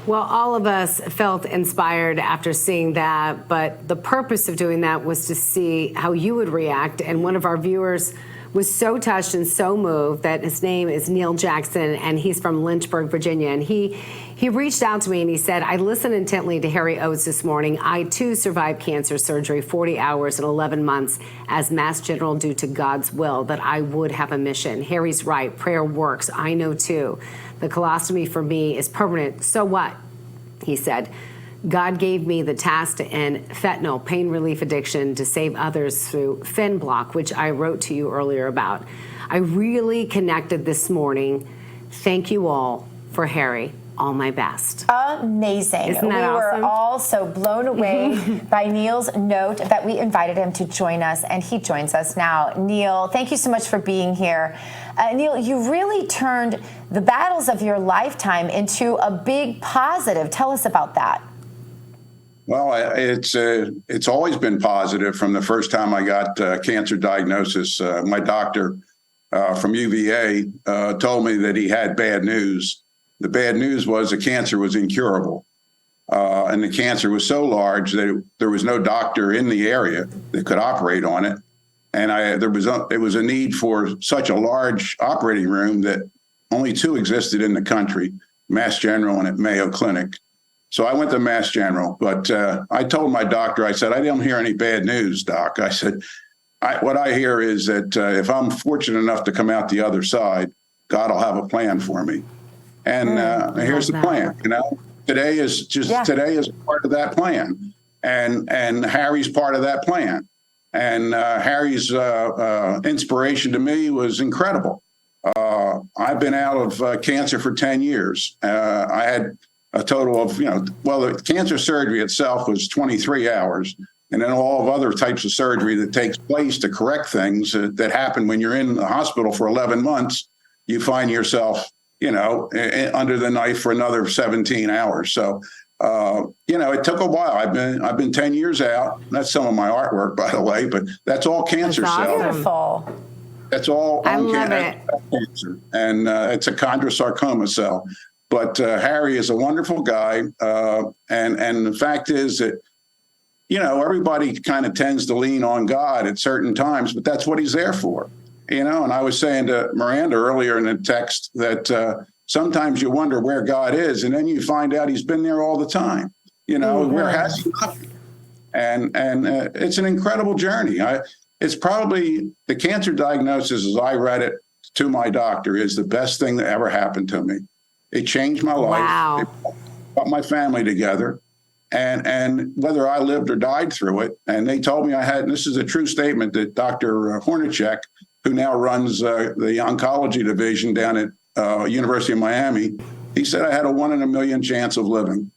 Well, all of us felt inspired after seeing that, but the purpose of doing that was to see how you would react. And one of our viewers was so touched and so moved that his name is Neil Jackson, and he's from Lynchburg, Virginia. And he reached out to me and he said, I listened intently to Harry Oates this morning. I, too, survived cancer surgery, 40 hours and 11 months as Mass General due to God's will, that I would have a mission. Harry's right. Prayer works. I know, too. The colostomy for me is permanent. So what? He said, God gave me the task to end fentanyl pain relief addiction to save others through FinBlock, which I wrote to you earlier about. I really connected this morning. Thank you all for Harry. All my best. Amazing. Isn't that awesome? Were all so blown away by Neil's note that we invited him to join us, and he joins us now. Neil, thank you so much for being here. Neil, you really turned the battles of your lifetime into a big positive. Tell us about that. Well, it's always been positive from the first time I got cancer diagnosis. My doctor from UVA told me that he had bad news. The bad news was the cancer was incurable. And the cancer was so large that there was no doctor in the area that could operate on it. And it was a need for such a large operating room that only 2 existed in the country, Mass General and at Mayo Clinic. So I went to Mass General, but I told my doctor, I said, I didn't hear any bad news, Doc. I said, what I hear is that if I'm fortunate enough to come out the other side, God will have a plan for me. And here's the plan. Today is part of that plan, and Harry's part of that plan. And Harry's inspiration to me was incredible. I've been out of cancer for 10 years. I had a total of, the cancer surgery itself was 23 hours. And then all of other types of surgery that takes place to correct things that happen when you're in the hospital for 11 months, you find yourself, under the knife for another 17 hours. So, it took a while. I've been 10 years out. That's some of my artwork, by the way, but that's all cancer cells. Beautiful. That's all I love it. Cancer. And it's a chondrosarcoma cell. But Harry is a wonderful guy. And the fact is that, everybody kind of tends to lean on God at certain times, but that's what he's there for. And I was saying to Miranda earlier in the text that sometimes you wonder where God is, and then you find out he's been there all the time. Where has he not been? And it's an incredible journey. It's probably the cancer diagnosis, as I read it to my doctor, is the best thing that ever happened to me. It changed my life. Wow. It brought my family together. And whether I lived or died through it, and they told me I had, and this is a true statement that Dr. Hornacek, who now runs the oncology division down at University of Miami, he said I had a 1 in a million chance of living.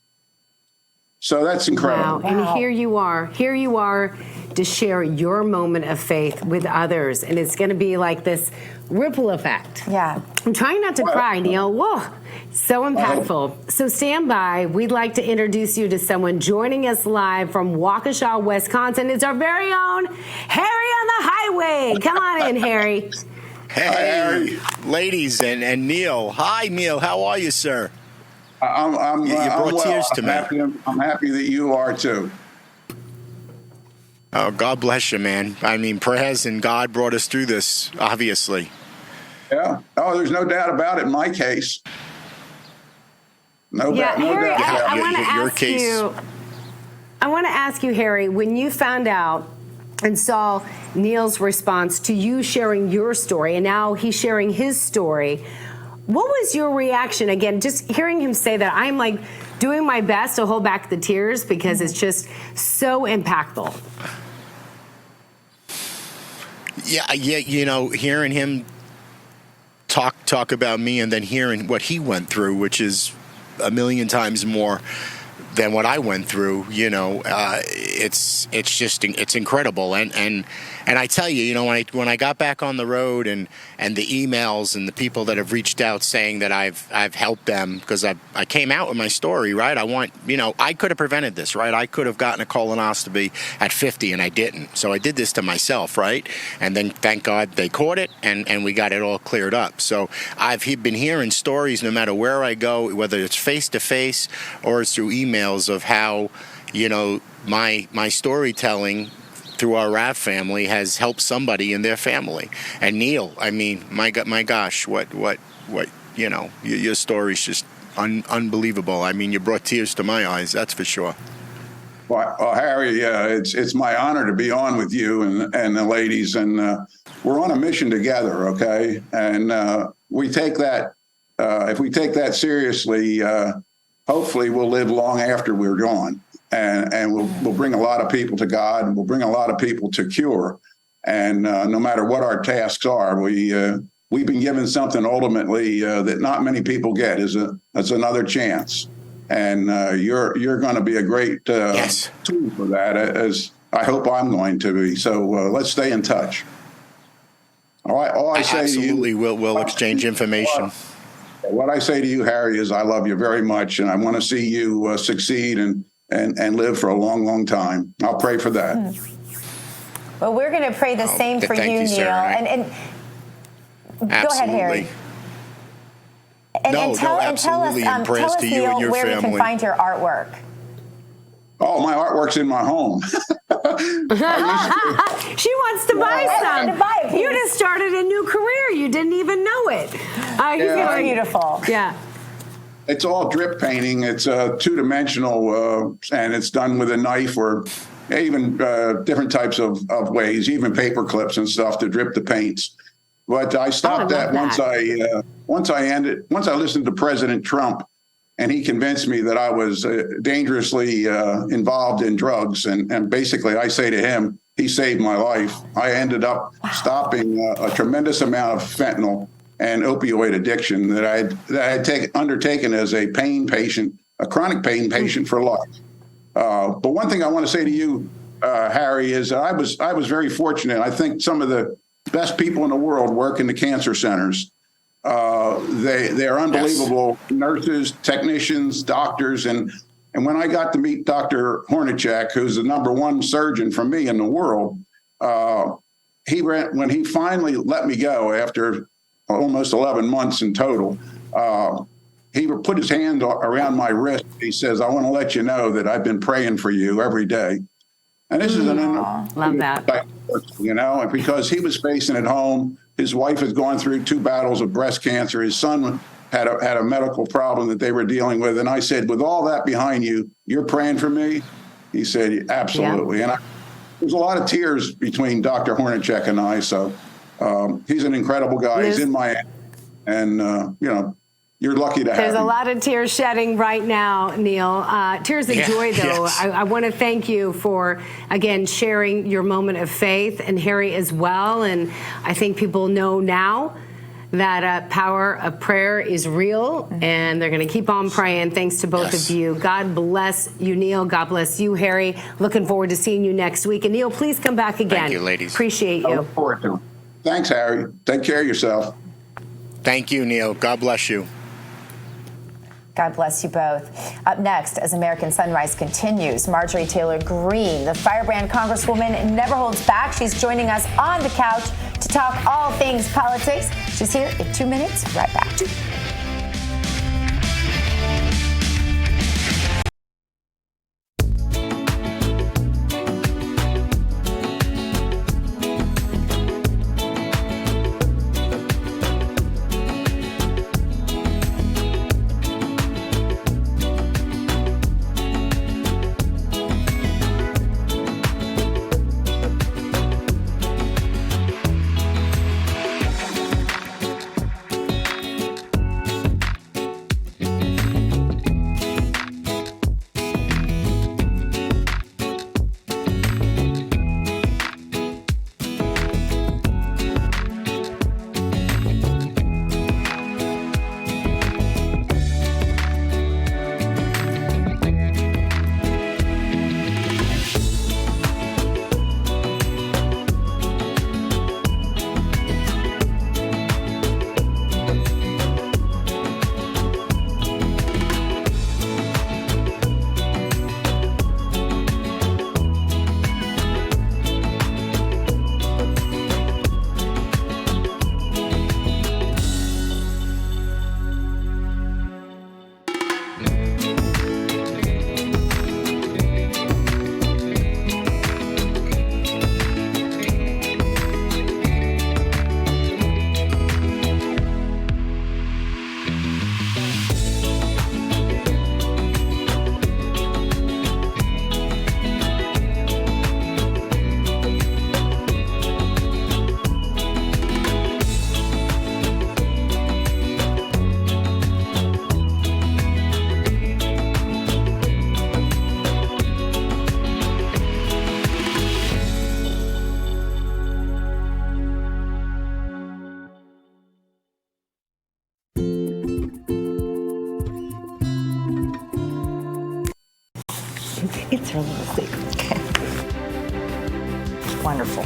So that's incredible. Wow. And here you are to share your moment of faith with others. And it's going to be like this ripple effect. Yeah. I'm trying not to cry, Neil. Whoa, so impactful. So stand by. We'd like to introduce you to someone joining us live from Waukesha, Wisconsin. It's our very own Harry on the Highway. Come on in, Harry. Hey, ladies and Neil. Hi, Neil. How are you, sir? You brought tears to me. I'm happy that you are too. Oh, God bless you, man. I mean, prayers and God brought us through this, obviously. Yeah. Oh, there's no doubt about it in my case. No doubt. Harry, I want to your ask case. you. I want to ask you, Harry, when you found out and saw Neil's response to you sharing your story, and now he's sharing his story, what was your reaction? Again, just hearing him say that, I'm like doing my best to hold back the tears because it's just so impactful. Yeah, you know, hearing him talk about me and then hearing what he went through, which is a million times more than what I went through, you know, it's incredible. And I tell you, you know, when I got back on the road and the emails and the people that have reached out saying that I've helped them because I came out with my story, right? I could have prevented this, right? I could have gotten a colonoscopy at 50 and I didn't. So I did this to myself, right? And then thank God they caught it and we got it all cleared up. So I've been hearing stories no matter where I go, whether it's face to face or it's through emails of how, you know, my storytelling through our RAV family has helped somebody in their family. And Neil, I mean, my gosh, what, you know, your story's just unbelievable. I mean, you brought tears to my eyes, that's for sure. Well, Harry, it's my honor to be on with you and the ladies, and we're on a mission together, okay? And we take that, if we take that seriously, hopefully we'll live long after we're gone. And we'll bring a lot of people to God, and we'll bring a lot of people to cure. And no matter what our tasks are, we've been given something ultimately that not many people get. Is another chance. And you're going to be a great tool for that, as I hope I'm going to be. So let's stay in touch. All right. All I say absolutely, to you, we'll exchange information. What I say to you, Harry, is I love you very much, and I want to see you succeed and live for a long, long time. I'll pray for that. Well, we're going to pray the same for you, Neil. Sarah. And go ahead, Harry. And tell us, Neil, where we can find your artwork. Oh, my artwork's in my home. She wants to buy some. You just started a new career. You didn't even know it. It's beautiful. Yeah. It's all drip painting. It's two-dimensional, and it's done with a knife or even different types of ways, even paper clips and stuff to drip the paints. But I stopped that once I listened to President Trump, and he convinced me that I was dangerously involved in drugs. And basically, I say to him, he saved my life. I ended up stopping a tremendous amount of fentanyl and opioid addiction that I had undertaken as a pain patient, a chronic pain patient for life. But one thing I want to say to you, Harry, is I was very fortunate. I think some of the best people in the world work in the cancer centers. They're unbelievable nurses, technicians, doctors, and when I got to meet Dr. Hornacek, who's the #1 surgeon for me in the world, when he finally let me go after almost 11 months in total, he put his hand around my wrist. He says, "I want to let you know that I've been praying for you every day." And this is love that. You know, because he was facing at home. His wife had gone through 2 battles of breast cancer. His son had a medical problem that they were dealing with. And I said, with all that behind you, you're praying for me? He said, absolutely. Yeah. And there's a lot of tears between Dr. Hornacek and I. So he's an incredible guy. He's in Miami. And, you know, you're lucky to have him. There's a lot of tears shedding right now, Neil. Tears of joy, though. Yes. I want to thank you for, again, sharing your moment of faith, and Harry as well. And I think people know now that power of prayer is real, and they're going to keep on praying. Thanks to both of you. God bless you, Neil. God bless you, Harry. Looking forward to seeing you next week. And Neil, please come back again. Thank you, ladies. Appreciate you. I look forward to it. Thanks, Harry. Take care of yourself. Thank you, Neil. God bless you. God bless you both. Up next, as American Sunrise continues, Marjorie Taylor Greene, the firebrand Congresswoman, never holds back. She's joining us on the couch to talk all things politics. She's here in 2 minutes. Right back. It's her little secret. Okay. Wonderful.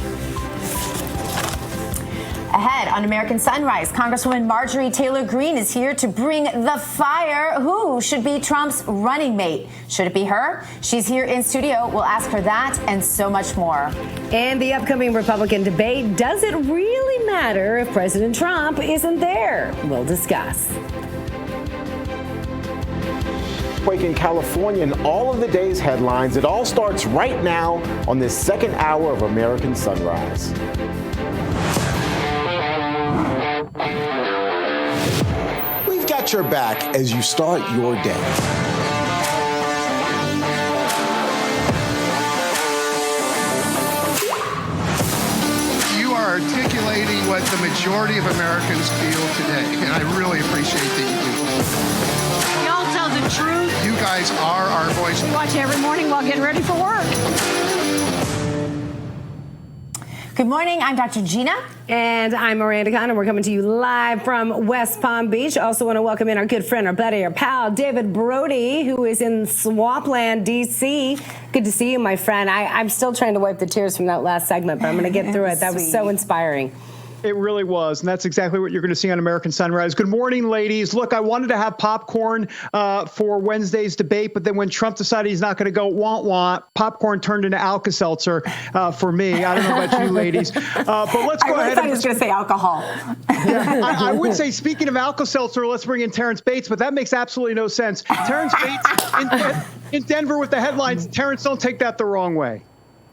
Ahead on American Sunrise, Congresswoman Marjorie Taylor Greene is here to bring the fire. Who should be Trump's running mate? Should it be her? She's here in studio. We'll ask her that and so much more. And the upcoming Republican debate, does it really matter if President Trump isn't there? We'll discuss. Quake in California and all of the day's headlines. It all starts right now on this second hour of American Sunrise. We've got your back as you start your day. You are articulating what the majority of Americans feel today, and I really appreciate that you do. Y'all tell the truth. You guys are our voice. We watch you every morning while getting ready for work. Good morning. I'm Dr. Gina. And I'm Miranda Khan, and we're coming to you live from West Palm Beach. Also want to welcome in our good friend, our buddy, our pal, David Brody, who is in Swampland, D.C. Good to see you, my friend. I'm still trying to wipe the tears from that last segment, but I'm going to get through it. That was so inspiring. It really was, and that's exactly what you're going to see on American Sunrise. Good morning, ladies. Look, I wanted to have popcorn for Wednesday's debate, but then when Trump decided he's not going to go want, popcorn turned into Alka-Seltzer for me. I don't know about you, ladies. But let's go ahead. I thought he was going to say alcohol. Yeah, I would say, speaking of Alka-Seltzer, let's bring in Terrance Bates, but that makes absolutely no sense. Terrance Bates in Denver with the headlines. Terrance, don't take that the wrong way.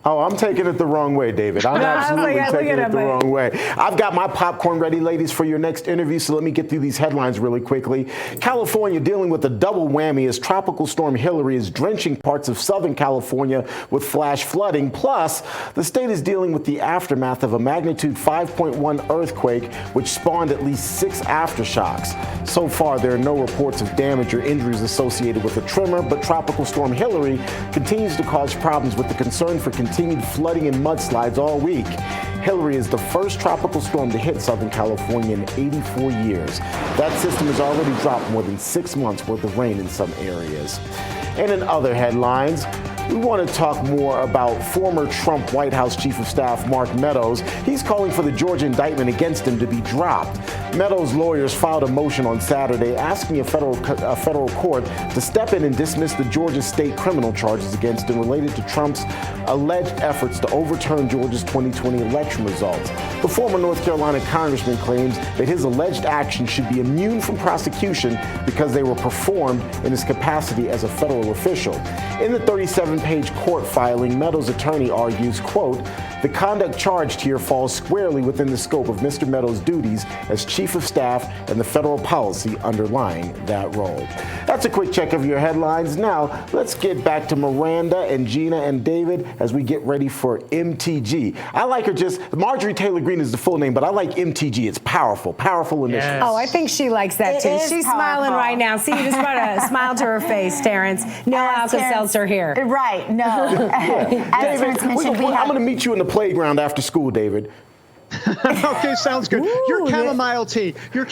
Oh, I'm taking it the wrong way, David. I'm absolutely taking it the wrong way. I've got my popcorn ready, ladies, for your next interview, so let me get through these headlines really quickly. California dealing with a double whammy as Tropical Storm Hillary is drenching parts of Southern California with flash flooding. Plus, the state is dealing with the aftermath of a magnitude 5.1 earthquake, which spawned at least 6 aftershocks. So far, there are no reports of damage or injuries associated with the tremor, but Tropical Storm Hillary continues to cause problems with the concern for continued flooding and mudslides all week. Hillary is the first tropical storm to hit Southern California in 84 years. That system has already dropped more than 6 months worth of rain in some areas. And in other headlines, we want to talk more about former Trump White House Chief of Staff Mark Meadows. He's calling for the Georgia indictment against him to be dropped. Meadows' lawyers filed a motion on Saturday asking a federal court to step in and dismiss the Georgia state criminal charges against him related to Trump's alleged efforts to overturn Georgia's 2020 election results. The former North Carolina congressman claims that his alleged actions should be immune from prosecution because they were performed in his capacity as a federal official. In the 37-page court filing, Meadows' attorney argues, quote, the conduct charged here falls squarely within the scope of Mr. Meadows' duties as Chief of Staff and the federal policy underlying that role. That's a quick check of your headlines. Now, let's get back to Miranda and Gina and David as we get ready for MTG. I like her just, Marjorie Taylor Greene is the full name, but I like MTG. It's powerful initiative. Yes. Oh, I think she likes that too. She's smiling right now. See, you just brought a smile to her face, Terrance. No Alka-Seltzer here. Right, no. David, I'm going to meet you in the playground after school, David. Okay, sounds good. You're chamomile tea. You're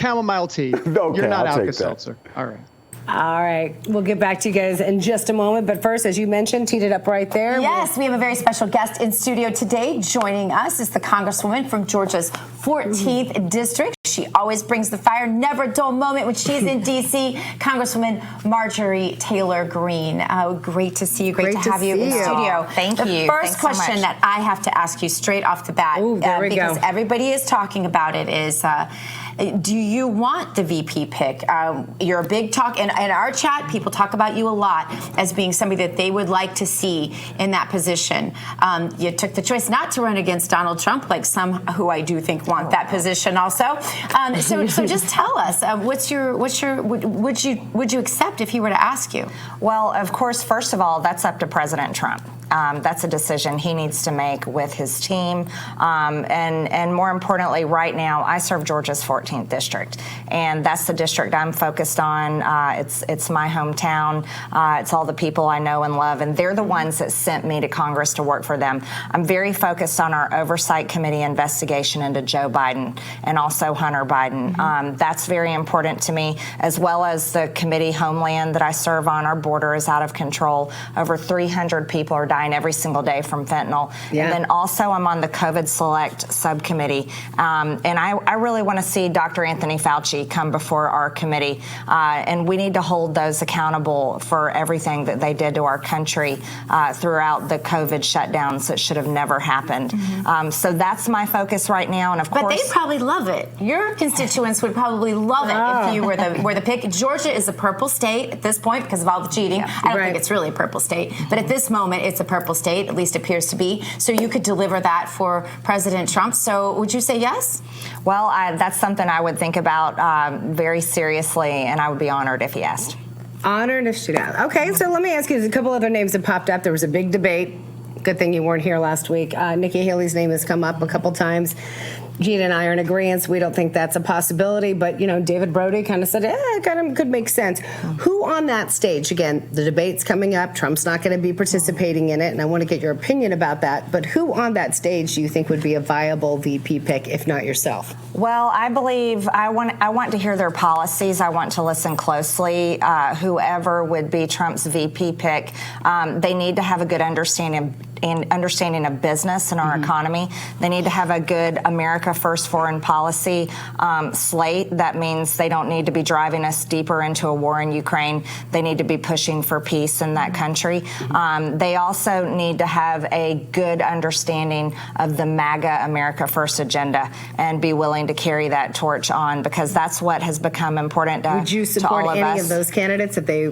not Alka-Seltzer. All right. All right. We'll get back to you guys in just a moment. But first, as you mentioned, teed it up right there. Yes, we have a very special guest in studio today. Joining us is the Congresswoman from Georgia's 14th District. She always brings the fire, never a dull moment when she's in D.C. Congresswoman Marjorie Taylor Greene. Great to see you. Great to have you in studio. Thank you. The first question that I have to ask you straight off the bat, because everybody is talking about it, is do you want the VP pick? You're a big talk. In our chat, people talk about you a lot as being somebody that they would like to see in that position. You took the choice not to run against Donald Trump, like some who I do think want that position also. So just tell us, would you accept if he were to ask you? Well, of course, first of all, that's up to President Trump. that's a decision he needs to make with his team. And more importantly, right now, I serve Georgia's 14th district, and that's the district I'm focused on. It's my hometown. It's all the people I know and love, and they're the ones that sent me to Congress to work for them. I'm very focused on our Oversight Committee investigation into Joe Biden and also Hunter Biden. That's very important to me, as well as the committee Homeland that I serve on. Our border is out of control. Over 300 people are dying every single day from fentanyl. Yeah. And then also I'm on the COVID Select Subcommittee. And I really want to see Dr. Anthony Fauci come before our committee. And we need to hold those accountable for everything that they did to our country throughout the COVID shutdowns that should have never happened. So that's my focus right now. And of course, but they probably love it. Your constituents would probably love it if you were the pick. Georgia is a purple state at this point because of all the cheating. I don't think it's really a purple state, but at this moment, it's a purple state. At least appears to be. So you could deliver that for President Trump. So would you say yes? Well, that's something I would think about very seriously, and I would be honored if he asked. Honored if she does. Okay, so let me ask you, there's a couple other names that popped up. There was a big debate. Good thing you weren't here last week. Nikki Haley's name has come up a couple times. Gina and I are in agreement. We don't think that's a possibility, but David Brody kind of said, it kind of could make sense. Who on that stage? Again, the debate's coming up. Trump's not going to be participating in it, and I want to get your opinion about that. But who on that stage do you think would be a viable VP pick, if not yourself? Well, I believe I want to hear their policies. I want to listen closely. Whoever would be Trump's VP pick, they need to have a good understanding of business and our economy. They need to have a good America First foreign policy slate. That means they don't need to be driving us deeper into a war in Ukraine. They need to be pushing for peace in that country. They also need to have a good understanding of the MAGA America First agenda and be willing to carry that torch on, because that's what has become important to all of us. Would you support any of those candidates if they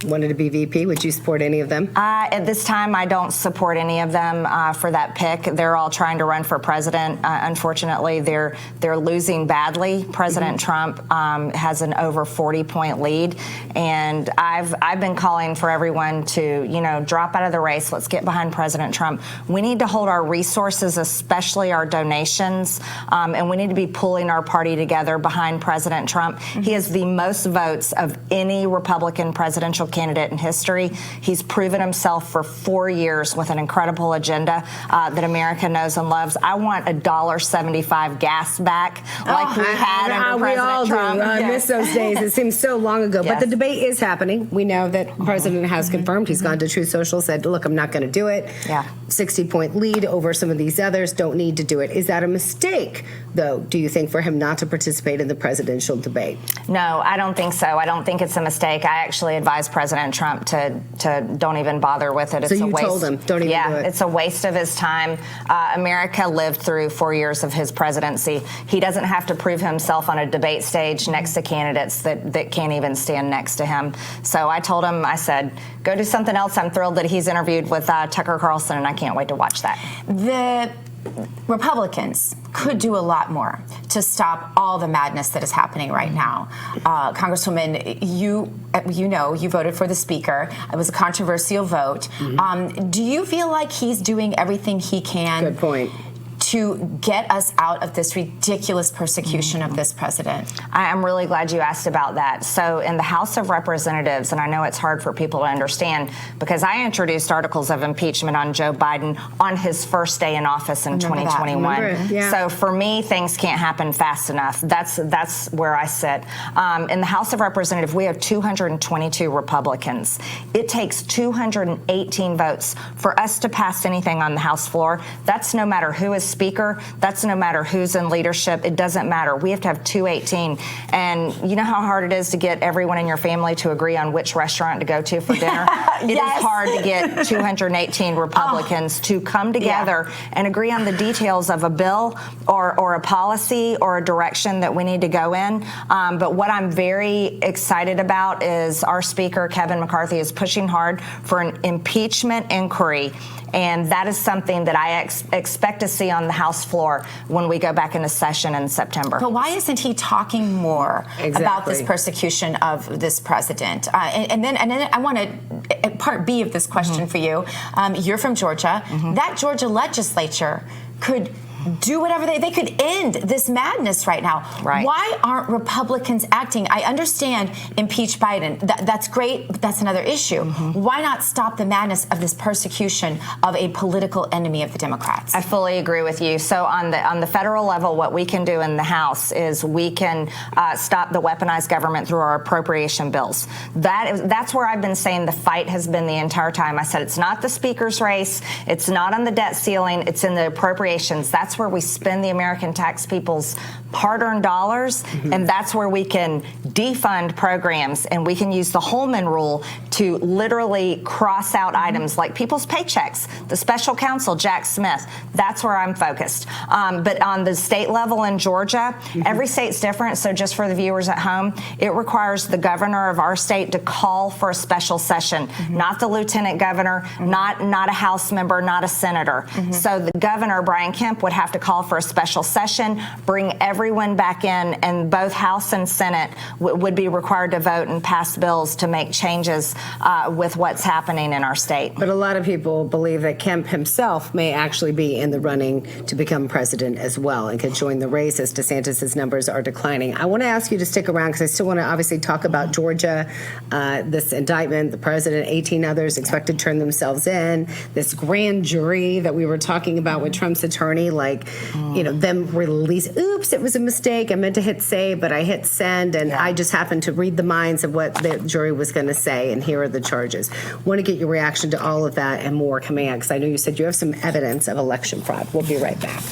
wanted to be VP? Would you support any of them? At this time, I don't support any of them for that pick. They're all trying to run for president. Unfortunately, they're losing badly. President Trump has an over 40-point lead, and I've been calling for everyone to drop out of the race. Let's get behind President Trump. We need to hold our resources, especially our donations, and we need to be pulling our party together behind President Trump. He has the most votes of any Republican presidential candidate in history. He's proven himself for 4 years with an incredible agenda that America knows and loves. I want $1.75 gas back like we had under President Trump. I miss those days. It seems so long ago. Yes. But the debate is happening. We know that the president has confirmed. He's gone to Truth Social, said, look, I'm not going to do it. 60-point lead over some of these others. Don't need to do it. Is that a mistake, though, do you think, for him not to participate in the presidential debate? No, I don't think so. I don't think it's a mistake. I actually advise President Trump to don't even bother with it. It's so you a waste. told him, don't even do it. It's a waste of his time. America lived through 4 years of his presidency. He doesn't have to prove himself on a debate stage next to candidates that can't even stand next to him. So I told him, I said, go do something else. I'm thrilled that he's interviewed with Tucker Carlson, and I can't wait to watch that. The Republicans could do a lot more to stop all the madness that is happening right now. Congresswoman, you voted for the speaker. It was a controversial vote. Do you feel like he's doing everything he can? Good point. To get us out of this ridiculous persecution of this president? I'm really glad you asked about that. So in the House of Representatives, and I know it's hard for people to understand, because I introduced articles of impeachment on Joe Biden on his first day in office in 2021. So for me, things can't happen fast enough. That's where I sit. In the House of Representatives, we have 222 Republicans. It takes 218 votes for us to pass anything on the House floor. That's no matter who is speaker. That's no matter who's in leadership. It doesn't matter. We have to have 218. And you know how hard it is to get everyone in your family to agree on which restaurant to go to for dinner? It is hard to get 218 Republicans to come together and agree on the details of a bill or a policy or a direction that we need to go in. But what I'm very excited about is our Speaker, Kevin McCarthy, is pushing hard for an impeachment inquiry. And that is something that I expect to see on on the House floor when we go back into session in September. But why isn't he talking more about this persecution of this president? And then I want to, part B of this question for you. You're from Georgia. That Georgia legislature could do whatever they could end this madness right now. Right. Why aren't Republicans acting? I understand impeach Biden. That's great, but that's another issue. Why not stop the madness of this persecution of a political enemy of the Democrats? I fully agree with you. So on the federal level, what we can do in the House is we can stop the weaponized government through our appropriation bills. That's where I've been saying the fight has been the entire time. I said it's not the speaker's race, it's not on the debt ceiling, it's in the appropriations. That's where we spend the American tax people's hard-earned dollars, and that's where we can defund programs, and we can use the Holman rule to literally cross out items like people's paychecks. The special counsel, Jack Smith, that's where I'm focused. But on the state level in Georgia, every state's different, so just for the viewers at home, it requires the governor of our state to call for a special session, not the lieutenant governor, not a House member, not a senator. So the governor, Brian Kemp, would have to call for a special session, bring everyone back in, and both House and Senate would be required to vote and pass bills to make changes with what's happening in our state. But a lot of people believe that Kemp himself may actually be in the running to become president as well and could join the race as DeSantis' numbers are declining. I want to ask you to stick around because I still want to obviously talk about Georgia, this indictment, the president, 18 others expected to turn themselves in, this grand jury that we were talking about with Trump's attorney, them release. Oops, it was a mistake. I meant to hit save, but I hit send, and I just happened to read the minds of what the jury was going to say, and here are the charges. Want to get your reaction to all of that and more coming out, because I know you said you have some evidence of election fraud. We'll be right back.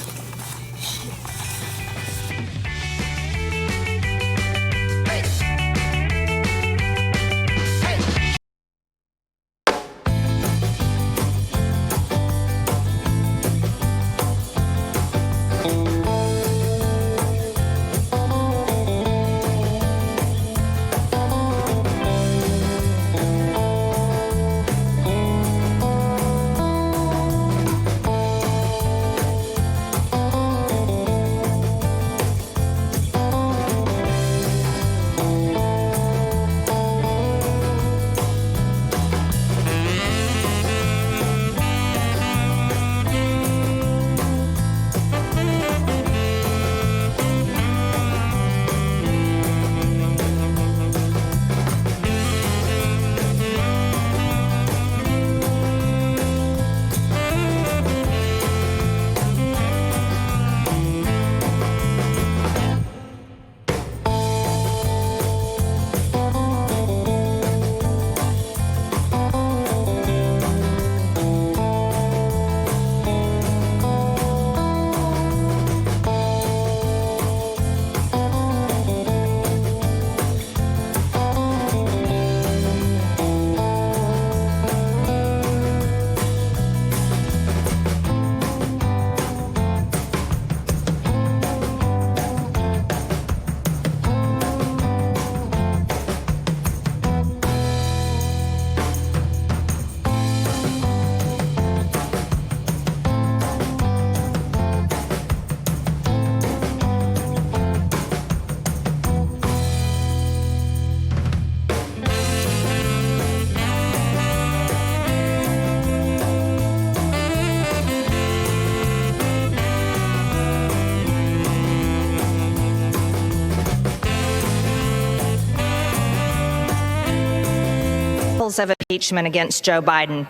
Of impeachment against Joe Biden.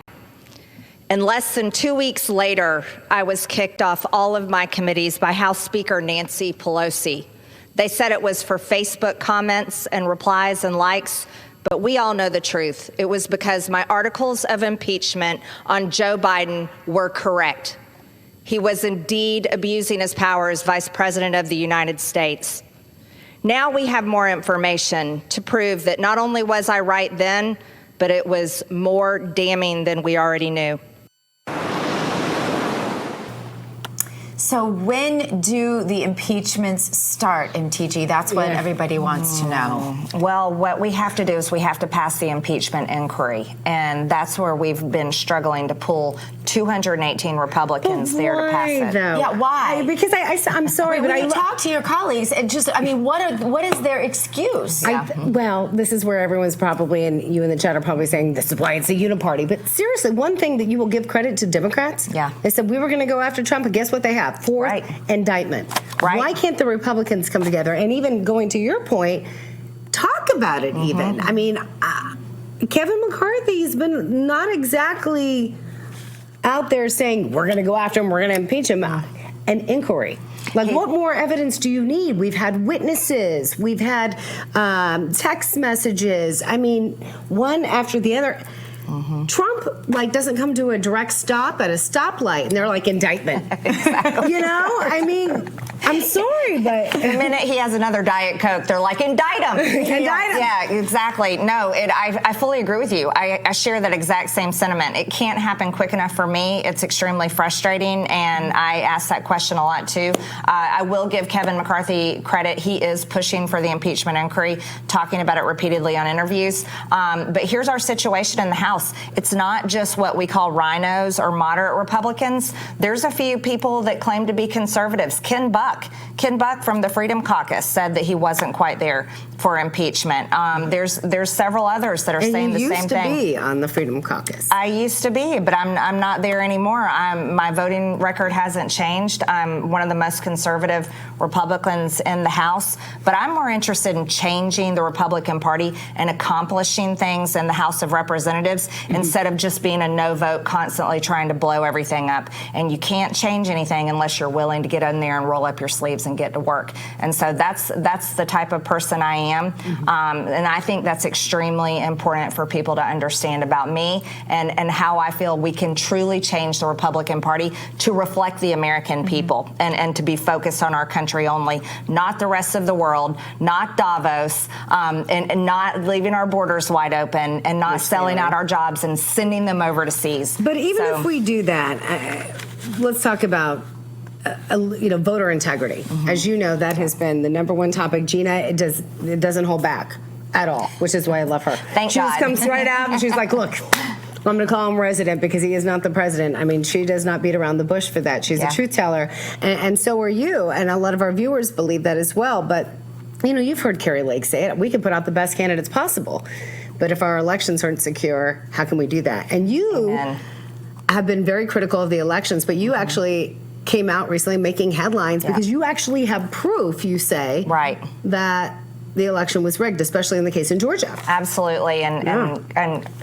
And less than 2 weeks later, I was kicked off all of my committees by House Speaker Nancy Pelosi. They said it was for Facebook comments and replies and likes, but we all know the truth. It was because my articles of impeachment on Joe Biden were correct. He was indeed abusing his power as Vice President of the United States. Now we have more information to prove that not only was I right then, but it was more damning than we already knew. So when do the impeachments start in TG? That's what everybody wants to know. Well, what we have to do is we have to pass the impeachment inquiry, and that's where we've been struggling to pull 218 Republicans there to pass it. Though? Yeah, why? Because I'm sorry, but when I you talk to your colleagues, and just, I mean, what is their excuse? Well, this is where everyone's probably, and you in the chat are probably saying, this is why it's a uniparty. But seriously, one thing that you will give credit to Democrats, they said we were going to go after Trump, and guess what they have? Fourth indictment. Why can't the Republicans come together? And even going to your point, talk about it even. I mean, Kevin McCarthy's been not exactly out there saying, we're going to go after him, we're going to impeach him. An inquiry. Like, what more evidence do you need? We've had witnesses. We've had text messages. I mean, one after the other. Trump doesn't come to a direct stop at a stoplight, and they're like, indictment. You know, I mean, I'm sorry, but the minute he has another Diet Coke, they're like, indict him. Indict him. Yeah, exactly. No, I fully agree with you. I share that exact same sentiment. It can't happen quick enough for me. It's extremely frustrating, and I ask that question a lot too. I will give Kevin McCarthy credit. He is pushing for the impeachment inquiry, talking about it repeatedly on interviews. But here's our situation in the House. It's not just what we call rhinos or moderate Republicans. There's a few people that claim to be conservatives. Ken Buck from the Freedom Caucus said that he wasn't quite there for impeachment. There's several others that are saying the same thing. You used to be on the Freedom Caucus. I used to be, but I'm not there anymore. My voting record hasn't changed. I'm one of the most conservative Republicans in the House, but I'm more interested in changing the Republican Party and accomplishing things in the House of Representatives instead of just being a no vote, constantly trying to blow everything up. And you can't change anything unless you're willing to get in there and roll up your sleeves and get to work. And so that's the type of person I am. And I think that's extremely important for people to understand about me and how I feel we can truly change the Republican Party to reflect the American people and to be focused on our country only, not the rest of the world, not Davos, and not leaving our borders wide open and not selling out our jobs and sending them overseas. But even if we do that, let's talk about voter integrity. As you know, that has been the number one topic. Gina, it doesn't hold back at all, which is why I love her. Thank she God. Just comes right out and she's like, look, I'm going to call him resident because he is not the president. I mean, she does not beat around the bush for that. She's a truth teller, and so are you, and a lot of our viewers believe that as well. But you've heard Kari Lake say it. We can put out the best candidates possible, but if our elections aren't secure, how can we do that? And you have been very critical of the elections, but you actually came out recently making headlines because you actually have proof, you say, that the election was rigged, especially in the case in Georgia. Absolutely, and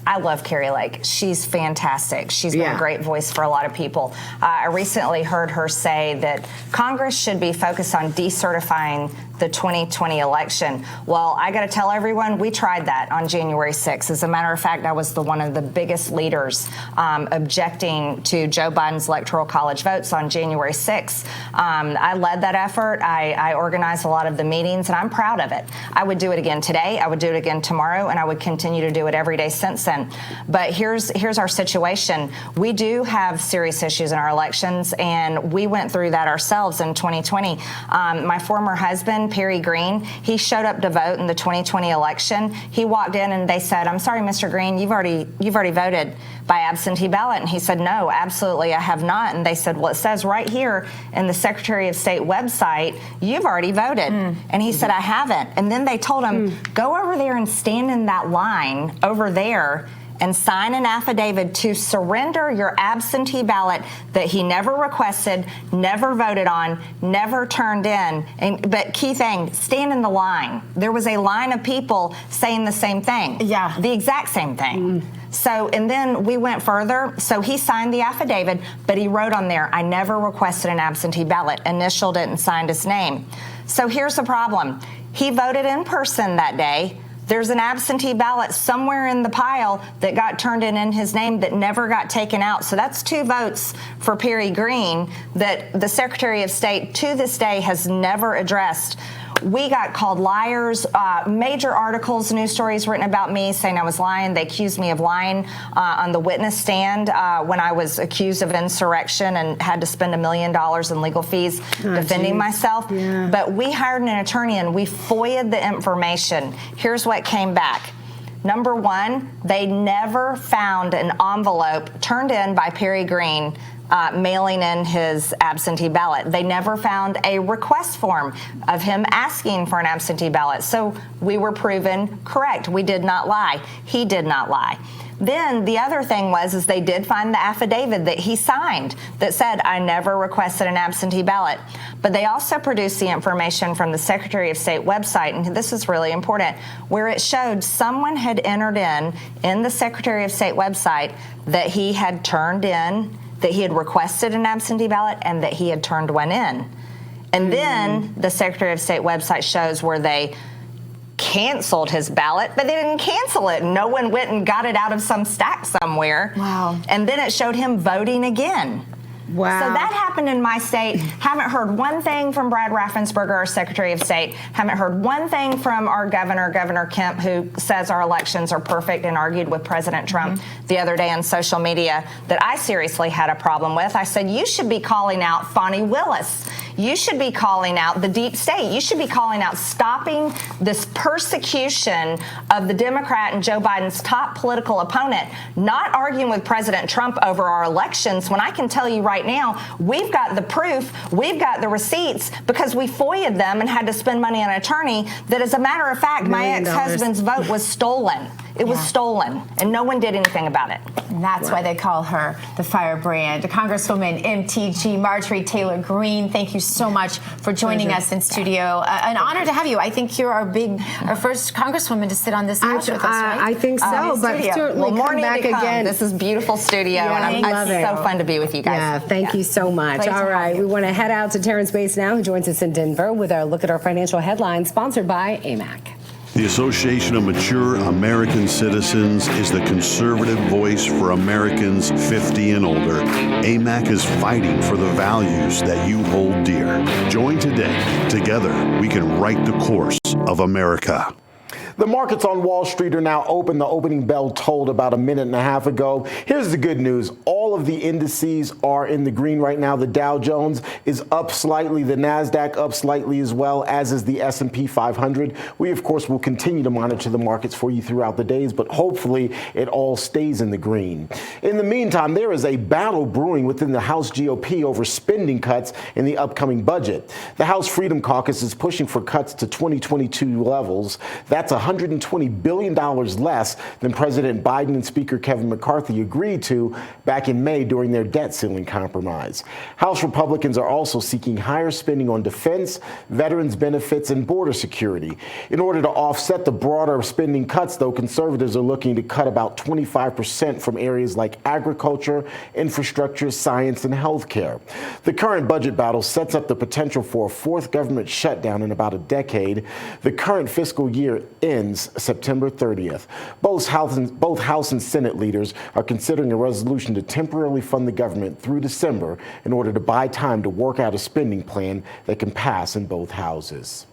I love Kari Lake. She's fantastic. She's been a great voice for a lot of people. I recently heard her say that Congress should be focused on decertifying the 2020 election. Well, I got to tell everyone, we tried that on January 6th. As a matter of fact, I was one of the biggest leaders objecting to Joe Biden's Electoral College votes on January 6th. I led that effort. I organized a lot of the meetings, and I'm proud of it. I would do it again today. I would do it again tomorrow, and I would continue to do it every day since then. But here's our situation. We do have serious issues in our elections, and we went through that ourselves in 2020. My former husband, Perry Green, he showed up to vote in the 2020 election. He walked in and they said, "I'm sorry, Mr. Green, you've already voted by absentee ballot." And he said, "No, absolutely, I have not." And they said, "Well, it says right here in the Secretary of State website, you've already voted." And he said, "I haven't." And then they told him, "Go over there and stand in that line over there and sign an affidavit to surrender your absentee ballot that he never requested, never voted on, never turned in." But key thing, stand in the line. There was a line of people saying the same thing. Yeah. The exact same thing. So, and then we went further. So he signed the affidavit, but he wrote on there, "I never requested an absentee ballot," initialed it and signed his name. So here's the problem. He voted in person that day. There's an absentee ballot somewhere in the pile that got turned in his name that never got taken out. So that's 2 votes for Perry Green that the Secretary of State to this day has never addressed. We got called liars. Major articles, news stories written about me saying I was lying. They accused me of lying on the witness stand when I was accused of insurrection and had to spend $1 million in legal fees defending myself. Yeah. But we hired an attorney and we FOIA'd the information. Here's what came back. Number one, they never found an envelope turned in by Perry Green mailing in his absentee ballot. They never found a request form of him asking for an absentee ballot. So we were proven correct. We did not lie. He did not lie. Then the other thing was they did find the affidavit that he signed that said, I never requested an absentee ballot. But they also produced the information from the Secretary of State website, and this is really important, where it showed someone had entered in the Secretary of State website that he had turned in, that he had requested an absentee ballot, and that he had turned one in. And then the Secretary of State website shows where they canceled his ballot, but they didn't cancel it. No one went and got it out of some stack somewhere. Wow. And then it showed him voting again. Wow. So that happened in my state. Haven't heard one thing from Brad Raffensperger, our Secretary of State. Haven't heard one thing from our governor, Governor Kemp, who says our elections are perfect and argued with President Trump the other day on social media that I seriously had a problem with. I said, you should be calling out Fani Willis. You should be calling out the deep state. You should be calling out stopping this persecution of the Democrat and Joe Biden's top political opponent, not arguing with President Trump over our elections when I can tell you right now, we've got the proof, we've got the receipts because we FOIA'd them and had to spend money on an attorney that, as a matter of fact, my ex-husband's vote was stolen. It was stolen, and no one did anything about it. And that's why they call her the firebrand. Congresswoman MTG Marjorie Taylor Greene, thank you so much for joining us in studio. An honor to have you. I think you're our first Congresswoman to sit on this couch with us, right? I think so, but certainly come back again. This is beautiful studio, and it's so fun to be with you guys. Yeah, thank you so much. All right, we want to head out to Terrance Bates now, who joins us in Denver with our look at our financial headlines, sponsored by AMAC. The Association of Mature American Citizens is the conservative voice for Americans 50 and older. AMAC is fighting for the values that you hold dear. Join today. Together, we can write the course of America. The markets on Wall Street are now open. The opening bell tolled about a minute and a half ago. Here's the good news. All of the indices are in the green right now. The Dow Jones is up slightly. The NASDAQ up slightly as well, as is the S&P 500. We, of course, will continue to monitor the markets for you throughout the days, but hopefully it all stays in the green. In the meantime, there is a battle brewing within the House GOP over spending cuts in the upcoming budget. The House Freedom Caucus is pushing for cuts to 2022 levels. That's $120 billion less than President Biden and Speaker Kevin McCarthy agreed to back in May during their debt ceiling compromise. House Republicans are also seeking higher spending on defense, veterans benefits, and border security. In order to offset the broader spending cuts, though, conservatives are looking to cut about 25% from areas like agriculture, infrastructure, science, and health care. The current budget battle sets up the potential for a fourth government shutdown in about a decade. The current fiscal year ends September 30th. Both House and Senate leaders are considering a resolution to temporarily fund the government through December in order to buy time to work out a spending plan that can pass in both houses.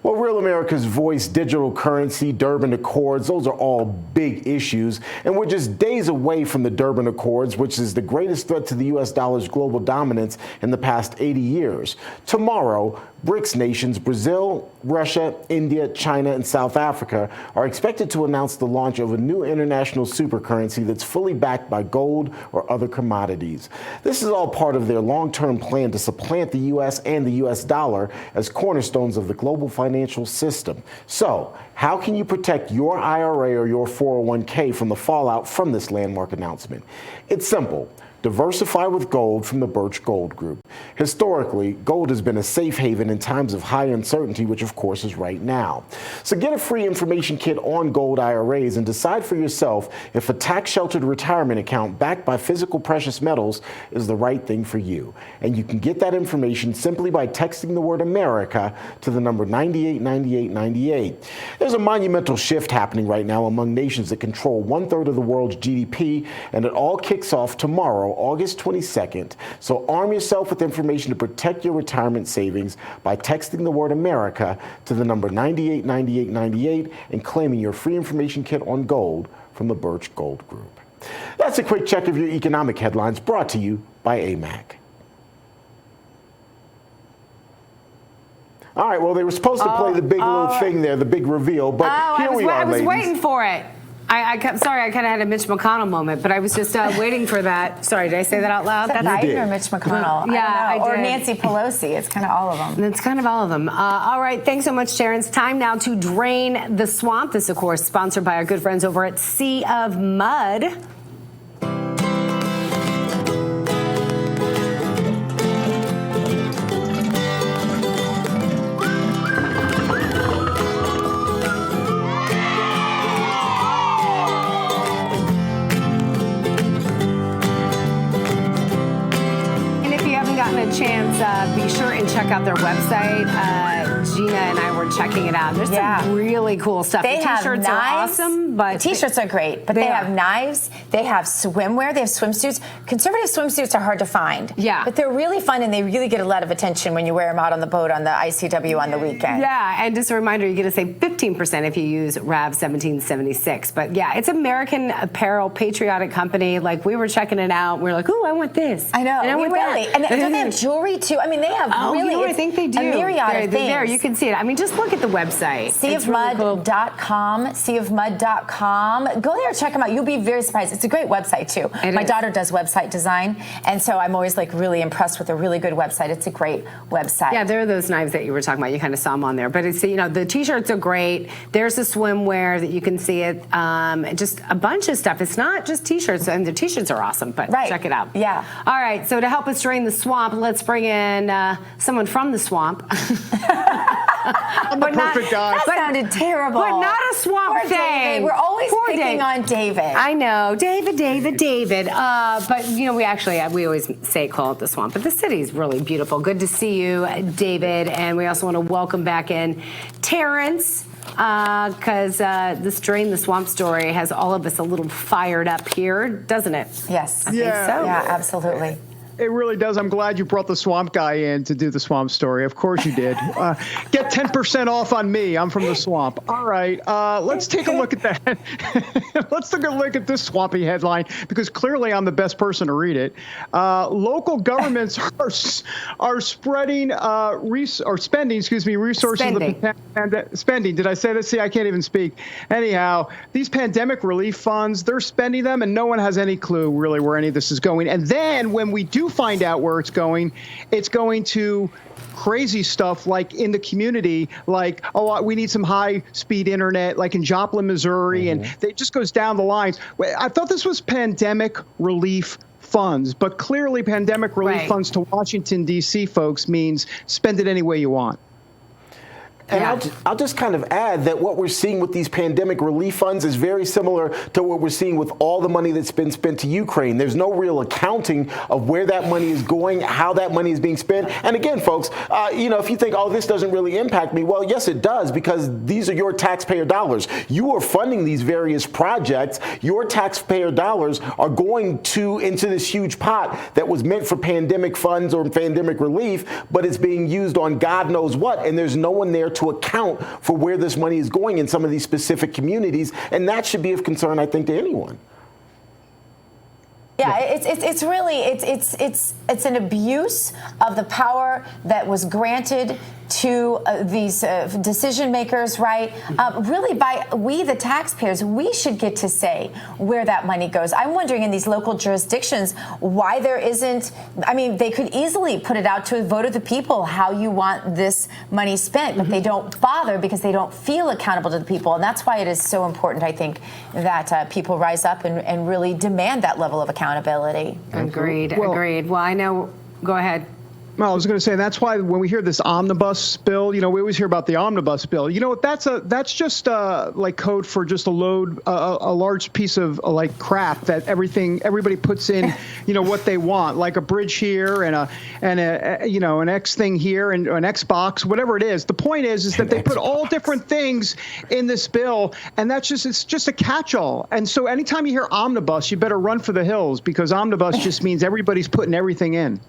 Well, Real America's Voice, digital currency, Durban Accords, those are all big issues. And we're just days away from the Durban Accords, which is the greatest threat to the U.S. dollar's global dominance in the past 80 years. Tomorrow, BRICS nations, Brazil, Russia, India, China, and South Africa, are expected to announce the launch of a new international supercurrency that's fully backed by gold or other commodities. This is all part of their long-term plan to supplant the U.S. and the U.S. dollar as cornerstones of the global financial system. So, how can you protect your IRA or your 401k from the fallout from this landmark announcement? It's simple. Diversify with gold from the Birch Gold Group. Historically, gold has been a safe haven in times of high uncertainty, which of course is right now. So get a free information kit on gold IRAs and decide for yourself if a tax-sheltered retirement account backed by physical precious metals is the right thing for you. And you can get that information simply by texting the word America to the number 989898. There's a monumental shift happening right now among nations that control 1/3 of the world's GDP, and it all kicks off tomorrow August 22nd. So arm yourself with information to protect your retirement savings by texting the word America to the number 989898 and claiming your free information kit on gold from the Birch Gold Group. That's a quick check of your economic headlines brought to you by AMAC. All right, well, they were supposed to play the big little thing there, the big reveal, but here we are, I was ladies. waiting for it. I kind of had a Mitch McConnell moment, but I was just waiting for that. Sorry, did I say that out loud? That's Biden or Mitch McConnell? Yeah, I don't know. I Or did. Nancy Pelosi. It's kind of all of them. It's kind of all of them. All right, thanks so much, Terrance. Time now to drain the swamp. This, of course, sponsored by our good friends over at Sea of Mud. Chance, be sure and check out their website. Gina and I were checking it out. There's some really cool stuff. They the have t-shirts knives. are awesome, but the t-shirts are great. But they have knives. They have swimwear. They have swimsuits. Conservative swimsuits are hard to find. Yeah, but they're really fun and they really get a lot of attention when you wear them out on the boat on the ICW on the weekend. Yeah, and just a reminder, you're going to save 15% if you use RAV 1776. But yeah, it's American Apparel, patriotic company. Like we were checking it out, we were like, "Ooh, I want this." I know. And I want really. that. And don't they have jewelry too? I mean, they have really. You know what I think they do. A myriad of things. There, you can see it. I mean, just look at the website. Seaofmud.com. Seaofmud.com. Go there and check them out. You'll be very surprised. It's a great website too. My daughter does website design, and so I'm always like really impressed with a really good website. It's a great website. Yeah, there are those knives that you were talking about. You kind of saw them on there, but it's the t-shirts are great. There's the swimwear that you can see it. Just a bunch of stuff. It's not just t-shirts, and the t-shirts are awesome. But check it out. Yeah. All right. So to help us drain the swamp, let's bring in someone from the swamp. I'm the perfect guy. That sounded terrible. But not a swamp Poor thing. David. We're always picking on David. I know, David. But we always call it the swamp. But the city is really beautiful. Good to see you, David. And we also want to welcome back in Terrance, because this Drain the Swamp story has all of us a little fired up here, doesn't it? Yes. I think so. Yeah, absolutely. It really does. I'm glad you brought the swamp guy in to do the swamp story. Of course you did. Get 10% off on me. I'm from the swamp. All right. Let's take a look at that. Let's take a look at this swampy headline because clearly I'm the best person to read it. Local governments are spreading spending resources. Spending. Did I say that? See, I can't even speak. Anyhow, these pandemic relief funds, they're spending them, and no one has any clue really where any of this is going. And then when we do find out where it's going to crazy stuff like in the community, like, we need some high-speed internet, like in Joplin, Missouri, and it just goes down the lines. I thought this was pandemic relief funds, but clearly pandemic relief funds to Washington, D.C., folks, means spend it any way you want. And I'll just kind of add that what we're seeing with these pandemic relief funds is very similar to what we're seeing with all the money that's been spent to Ukraine. There's no real accounting of where that money is going, how that money is being spent. And again, folks, if you think, this doesn't really impact me, well, yes, it does, because these are your taxpayer dollars. You are funding these various projects. Your taxpayer dollars are going into this huge pot that was meant for pandemic funds or pandemic relief, but it's being used on God knows what, and there's no one there to account for where this money is going in some of these specific communities, and that should be of concern, I think, to anyone. Yeah, it's really an abuse of the power that was granted to these decision makers, right? Really, by we, the taxpayers, we should get to say where that money goes. I'm wondering in these local jurisdictions why there isn't. I mean, they could easily put it out to a vote of the people how you want this money spent, but they don't bother because they don't feel accountable to the people, and that's why it is so important, I think, that people rise up and really demand that level of accountability. Agreed. Well, I know. Go ahead. Well, I was going to say that's why when we hear this omnibus bill, we always hear about the omnibus bill. That's just like code for just a large piece of like crap that everybody puts in, what they want, like a bridge here and an X thing here and an Xbox, whatever it is. The point is that they put all different things in this bill, and it's just a catch-all. And so anytime you hear omnibus, you better run for the hills, because omnibus just means everybody's putting everything in.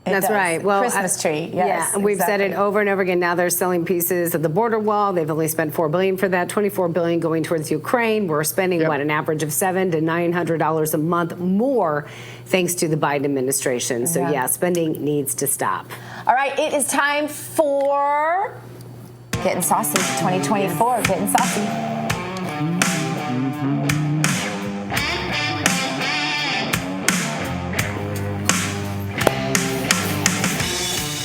That's right. Well, Christmas tree. Yes, yeah, we've said it over and over again. Now they're selling pieces of the border wall. They've only spent $4 billion for that. $24 billion going towards Ukraine. We're spending an average of $700 to $900 a month more, thanks to the Biden administration. So spending needs to stop. All right, it is time for Getting Saucy 2024. Getting Saucy.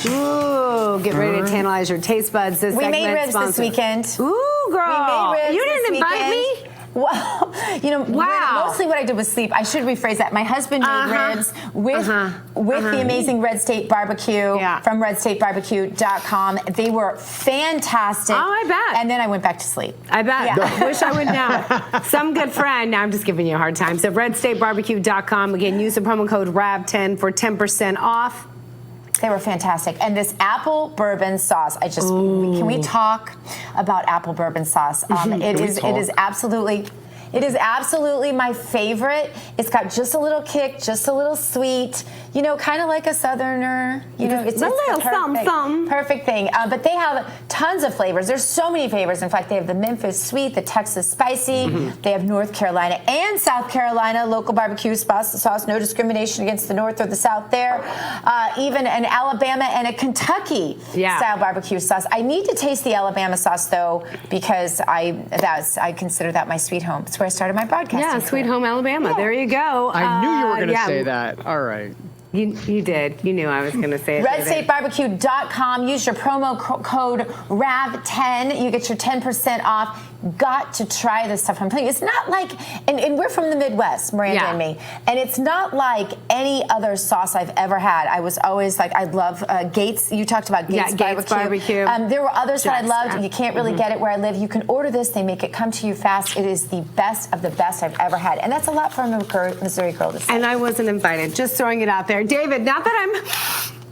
Ooh, get ready to tantalize your taste buds. This we made ribs sponsored. This weekend. Ooh, girl. We made ribs you didn't this invite weekend. me? Well, mostly what I did was sleep. I should rephrase that. My husband made ribs with the amazing Red State Barbecue from redstatebarbecue.com. They were fantastic. Oh, I bet. And then I went back to sleep. I bet. Yeah. Wish I would know. Some good friend. Now I'm just giving you a hard time. So redstatebarbecue.com. Again, use the promo code RAV10 for 10% off. They were fantastic. And this apple bourbon sauce, can we talk about apple bourbon sauce? It is absolutely my favorite. It's got just a little kick, just a little sweet, kind of like a Southerner. It's a little something. Perfect thing. But they have tons of flavors. There's so many flavors. In fact, they have the Memphis sweet, the Texas spicy. They have North Carolina and South Carolina local barbecue sauce. No discrimination against the North or the South there. Even an Alabama and a Kentucky style barbecue sauce. I need to taste the Alabama sauce though, because I consider that my sweet home. It's where I started my broadcasting. Yeah, Sweet Home Alabama. Yeah. There you go. I knew you were going to say that. All right. You did. You knew I was going to say it. RedStateBarbecue.com. Use your promo code RAV10. You get your 10% off. Got to try this stuff. I'm telling you, it's not like, and we're from the Midwest, Miranda and me, and it's not like any other sauce I've ever had. I was always like, I love Gates. You talked about Gates Barbecue. There were others that I loved. You can't really get it where I live. You can order this. They make it come to you fast. It is the best of the best I've ever had. And that's a lot for a Missouri girl to say. And I wasn't invited. Just throwing it out there. David, not that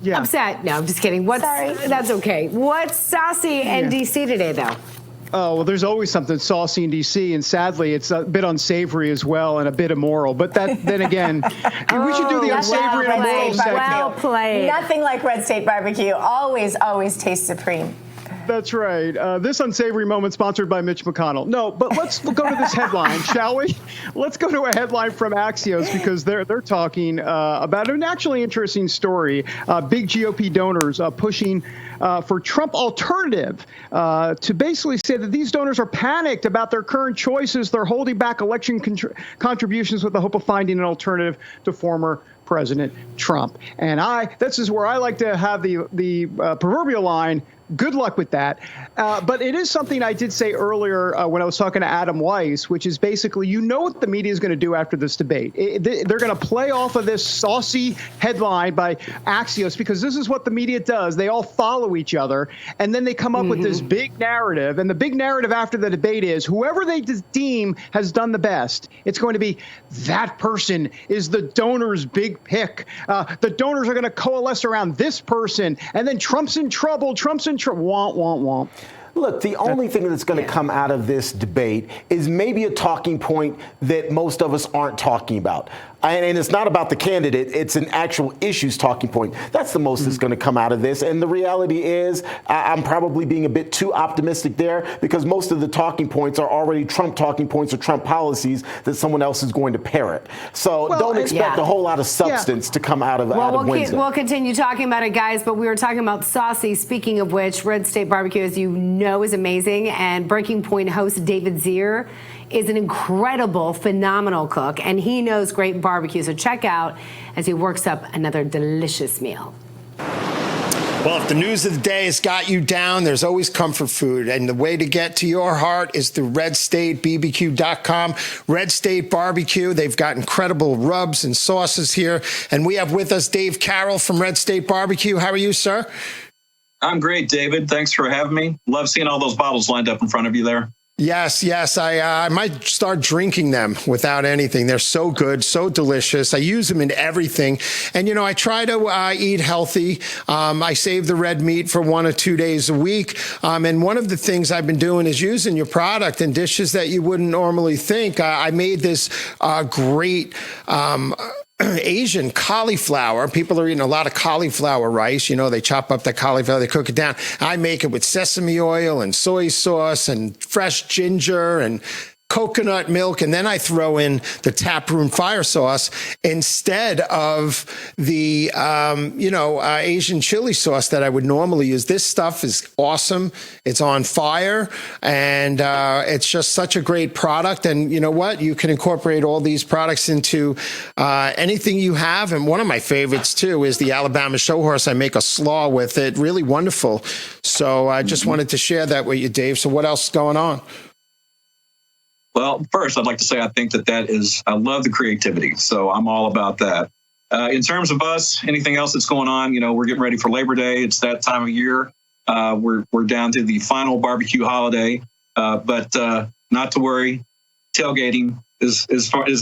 I'm upset. No, I'm just kidding. Sorry. That's okay. What's saucy in D.C. today, though? Oh, well, there's always something saucy in D.C., and sadly, it's a bit unsavory as well and a bit immoral. But then again, we should do the unsavory and immoral segment. Well played. Nothing like Red State Barbecue. Always tastes supreme. That's right. This unsavory moment sponsored by Mitch McConnell. No, but let's go to this headline, shall we? Let's go to a headline from Axios, because they're talking about an actually interesting story. Big GOP donors pushing for Trump alternative to basically say that these donors are panicked about their current choices. They're holding back election contributions with the hope of finding an alternative to former President Trump. And this is where I like to have the proverbial line. Good luck with that. But it is something I did say earlier when I was talking to Adam Weiss, which is basically, what the media is going to do after this debate. They're going to play off of this saucy headline by Axios, because this is what the media does. They all follow each other, and then they come up with this big narrative. And the big narrative after the debate is whoever they deem has done the best. It's going to be that person is the donor's big pick. The donors are going to coalesce around this person, and then Trump's in trouble. Womp. Look, the only thing that's going to come out of this debate is maybe a talking point that most of us aren't talking about. And it's not about the candidate. It's an actual issues talking point. That's the most that's going to come out of this. And the reality is I'm probably being a bit too optimistic there, because most of the talking points are already Trump talking points or Trump policies that someone else is going to parrot. So don't expect a whole lot of substance to come out of Wednesday. We'll continue talking about it, guys, but we were talking about saucy. Speaking of which, Red State Barbecue, as you know, is amazing. And Breaking Point host David Zier is an incredible, phenomenal cook, and he knows great barbecue. So check out as he works up another delicious meal. Well, if the news of the day has got you down, there's always comfort food. And the way to get to your heart is through RedStateBBQ.com. Red State Barbecue. They've got incredible rubs and sauces here. And we have with us Dave Carroll from Red State Barbecue. How are you, sir? I'm great, David. Thanks for having me. Love seeing all those bottles lined up in front of you there. Yes. I might start drinking them without anything. They're so good, so delicious. I use them in everything. And, I try to eat healthy. I save the red meat for 1 or 2 days a week. And one of the things I've been doing is using your product in dishes that you wouldn't normally think. I made this great Asian cauliflower. People are eating a lot of cauliflower rice. They chop up the cauliflower, they cook it down. I make it with sesame oil and soy sauce and fresh ginger and coconut milk, and then I throw in the taproom fire sauce instead of the Asian chili sauce that I would normally use. This stuff is awesome. It's on fire, and it's just such a great product. And you know what? You can incorporate all these products into anything you have. And one of my favorites too is the Alabama show horse. I make a slaw with it. Really wonderful. So I just wanted to share that with you, Dave. So what else is going on? Well, first, I'd like to say I think I love the creativity. So I'm all about that. In terms of us, anything else that's going on, we're getting ready for Labor Day. It's that time of year. We're down to the final barbecue holiday, but not to worry. Tailgating is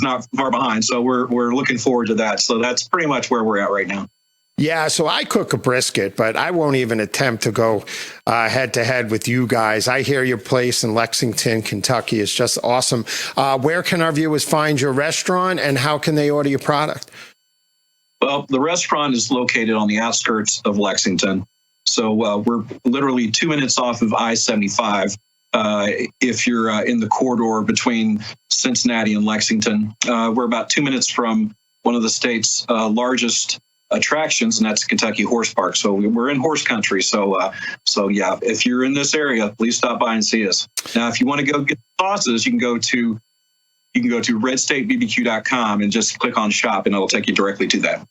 not far behind. So we're looking forward to that. So that's pretty much where we're at right now. Yeah, so I cook a brisket, but I won't even attempt to go head to head with you guys. I hear your place in Lexington, Kentucky is just awesome. Where can our viewers find your restaurant, and how can they order your product? Well, the restaurant is located on the outskirts of Lexington. So we're literally 2 minutes off of I-75. If you're in the corridor between Cincinnati and Lexington, we're about 2 minutes from one of the state's largest attractions, and that's Kentucky Horse Park. So we're in horse country. So yeah, if you're in this area, please stop by and see us. Now, if you want to go get sauces, you can go to redstatebbq.com and just click on shop, and it'll take you directly to that.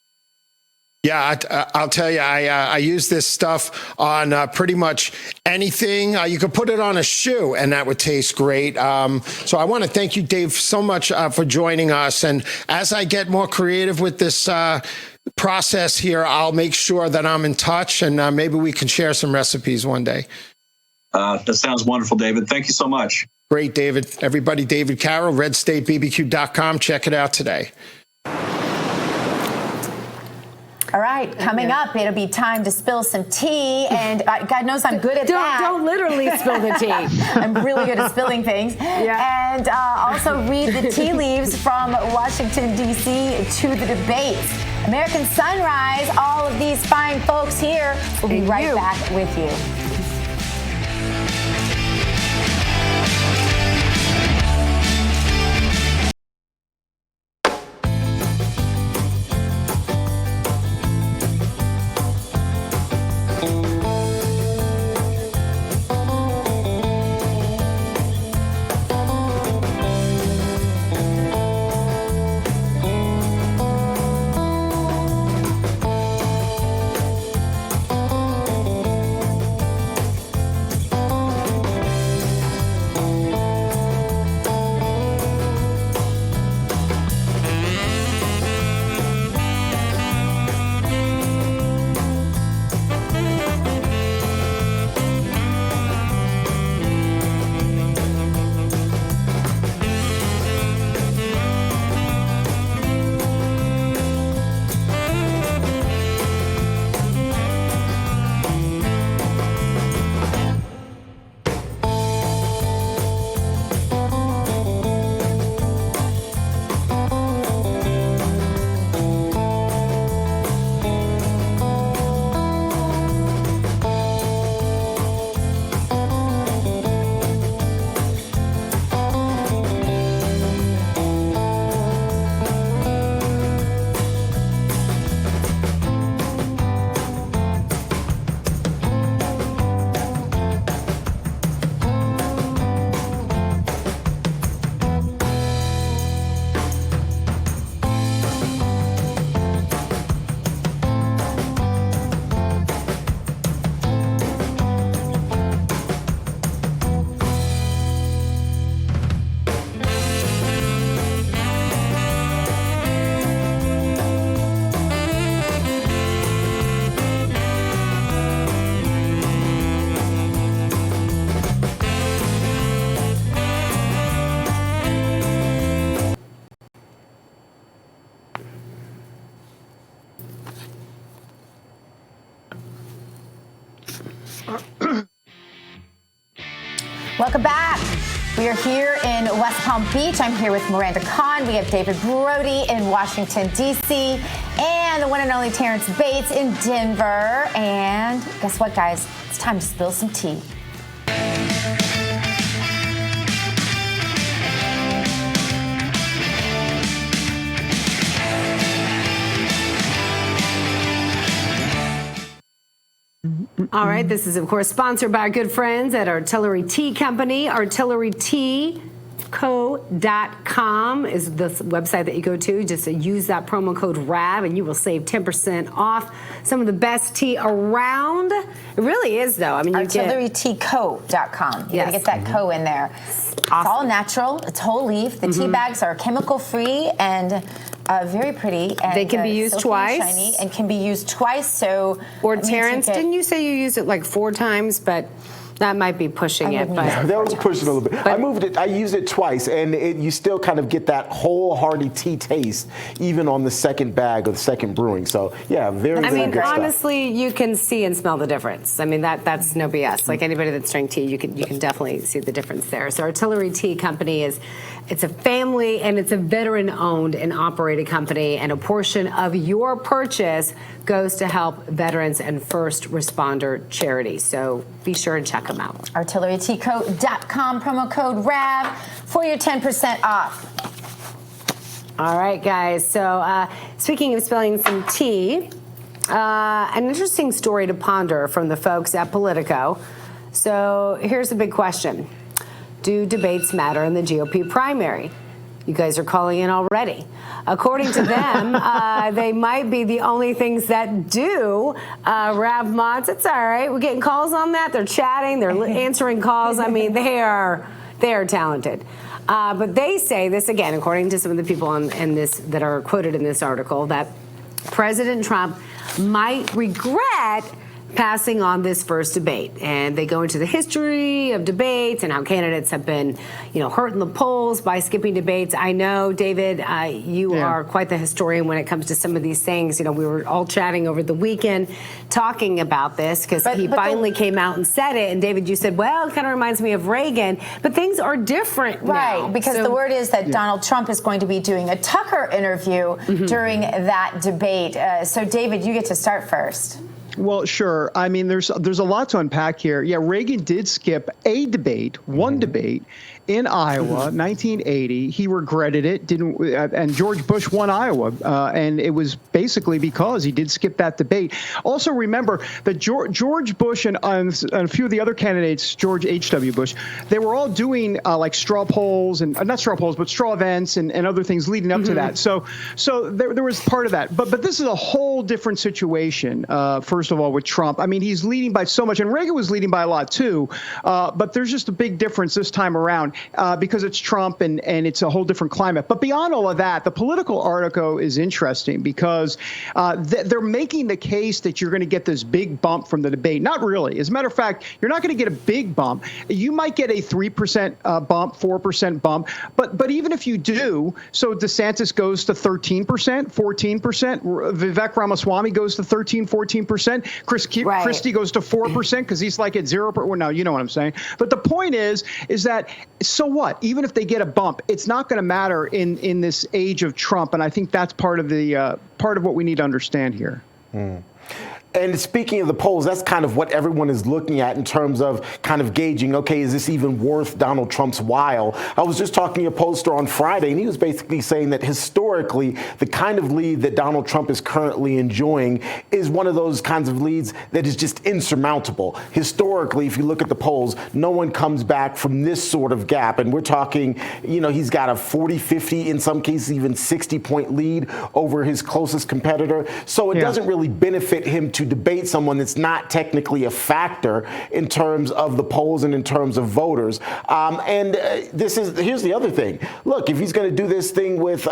Yeah, I'll tell you, I use this stuff on pretty much anything. You could put it on a shoe, and that would taste great. So I want to thank you, Dave, so much for joining us. And as I get more creative with this process here, I'll make sure that I'm in touch, and maybe we can share some recipes one day. That sounds wonderful, David. Thank you so much. Great, David. Everybody, David Carroll, redstatebbq.com. Check it out today. All right, coming up, it'll be time to spill some tea, and God knows I'm good at that. Don't literally spill the tea. I'm really good at spilling things. Yeah. And also read the tea leaves from Washington, D.C. to the debates. American Sunrise, all of these fine folks here. We'll be right back with you. Welcome back. We are here in West Palm Beach. I'm here with Miranda Khan. We have David Brody in Washington, D.C., and the one and only Terrance Bates in Denver. And guess what, guys? It's time to spill some tea. All right, this is, of course, sponsored by our good friends at Artillery Tea Company. ArtilleryTeaCo.com is the website that you go to. Just use that promo code RAV and you will save 10% off some of the best tea around. It really is, though. I mean, ArtilleryTeaCo.com. You gotta get that co in there. It's all natural. It's whole leaf. The tea bags are chemical-free and very pretty. And they can be used twice. And shiny and can be used twice. So, or Terrance, didn't you say you used it like 4 times? But that might be pushing it. But that was pushing a little bit. I used it twice, and you still kind of get that wholehearted tea taste, even on the second bag or the second brewing. So yeah, very good stuff. Honestly, you can see and smell the difference. I mean, that's no BS. Like anybody that's drank tea, you can definitely see the difference there. So Artillery Tea Company it's a family and it's a veteran-owned and operated company, and a portion of your purchase goes to help veterans and first responder charities. So be sure to check them out. ArtilleryTeaCo.com, promo code RAV for your 10% off. All right, guys. So speaking of spilling some tea, an interesting story to ponder from the folks at Politico. So here's the big question. Do debates matter in the GOP primary? You guys are calling in already. According to them, they might be the only things that do. Rav Mods, it's all right. We're getting calls on that. They're chatting. They're answering calls. I mean, they are talented. But they say this, again, according to some of the people in this that are quoted in this article, that President Trump might regret passing on this first debate. And they go into the history of debates and how candidates have been, hurt in the polls by skipping debates. I know, David, you are quite the historian when it comes to some of these things. We were all chatting over the weekend talking about this because he finally came out and said it. And David, you said, well, it kind of reminds me of Reagan. But things are different now. Because the word is that Donald Trump is going to be doing a Tucker interview during that debate. So, David, you get to start first. Well, sure. I mean, there's a lot to unpack here. Yeah, Reagan did skip a debate, one debate in Iowa, 1980. He regretted it. And George Bush won Iowa, and it was basically because he did skip that debate. Also, remember that George Bush and a few of the other candidates, George H.W. Bush, they were all doing like straw polls and not straw polls, but straw events and other things leading up to that. So there was part of that. But this is a whole different situation. First of all, with Trump, I mean, he's leading by so much, and Reagan was leading by a lot too. But there's just a big difference this time around. Because it's Trump and it's a whole different climate. But beyond all of that, the Political article is interesting because they're making the case that you're going to get this big bump from the debate. Not really. As a matter of fact, you're not going to get a big bump. You might get a 3% bump, 4% bump. But even if you do, so DeSantis goes to 13%, 14%. Vivek Ramaswamy goes to 13, 14%. Christie goes to 4% because he's like at 0%. Well, no, you know what I'm saying. But the point is that so what? Even if they get a bump, it's not going to matter in this age of Trump, and I think that's part of what we need to understand here. And speaking of the polls, that's kind of what everyone is looking at in terms of kind of gauging, okay, is this even worth Donald Trump's while? I was just talking to a pollster on Friday, and he was basically saying that historically, the kind of lead that Donald Trump is currently enjoying is one of those kinds of leads that is just insurmountable. Historically, if you look at the polls, no one comes back from this sort of gap. And we're talking, he's got a 40, 50, in some cases even 60-point lead over his closest competitor. So it doesn't really benefit him to debate someone that's not technically a factor in terms of the polls and in terms of voters. Here's the other thing. Look, if he's going to do this thing with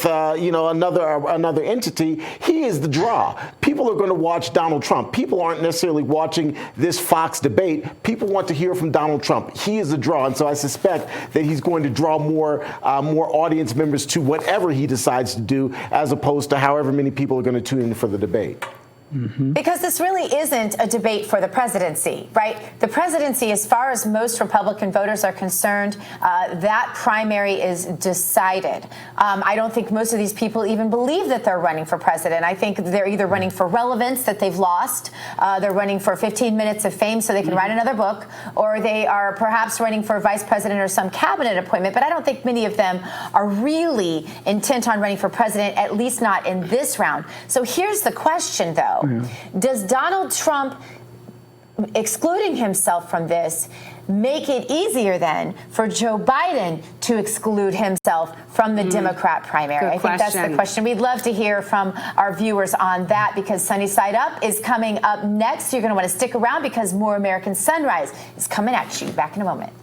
another entity, he is the draw. People are going to watch Donald Trump. People aren't necessarily watching this Fox debate. People want to hear from Donald Trump. He is the draw, and so I suspect that he's going to draw more audience members to whatever he decides to do, as opposed to however many people are going to tune in for the debate. Because this really isn't a debate for the presidency, right? The presidency, as far as most Republican voters are concerned, that primary is decided. I don't think most of these people even believe that they're running for president. I think they're either running for relevance that they've lost, they're running for 15 minutes of fame so they can write another book, or they are perhaps running for vice president or some cabinet appointment. But I don't think many of them are really intent on running for president, at least not in this round. So here's the question, though. Does Donald Trump excluding himself from this make it easier then for Joe Biden to exclude himself from the Democrat primary? I think that's the question. We'd love to hear from our viewers on that, because Sunny Side Up is coming up next. You're going to want to stick around because more American Sunrise is coming at you. Back in a moment.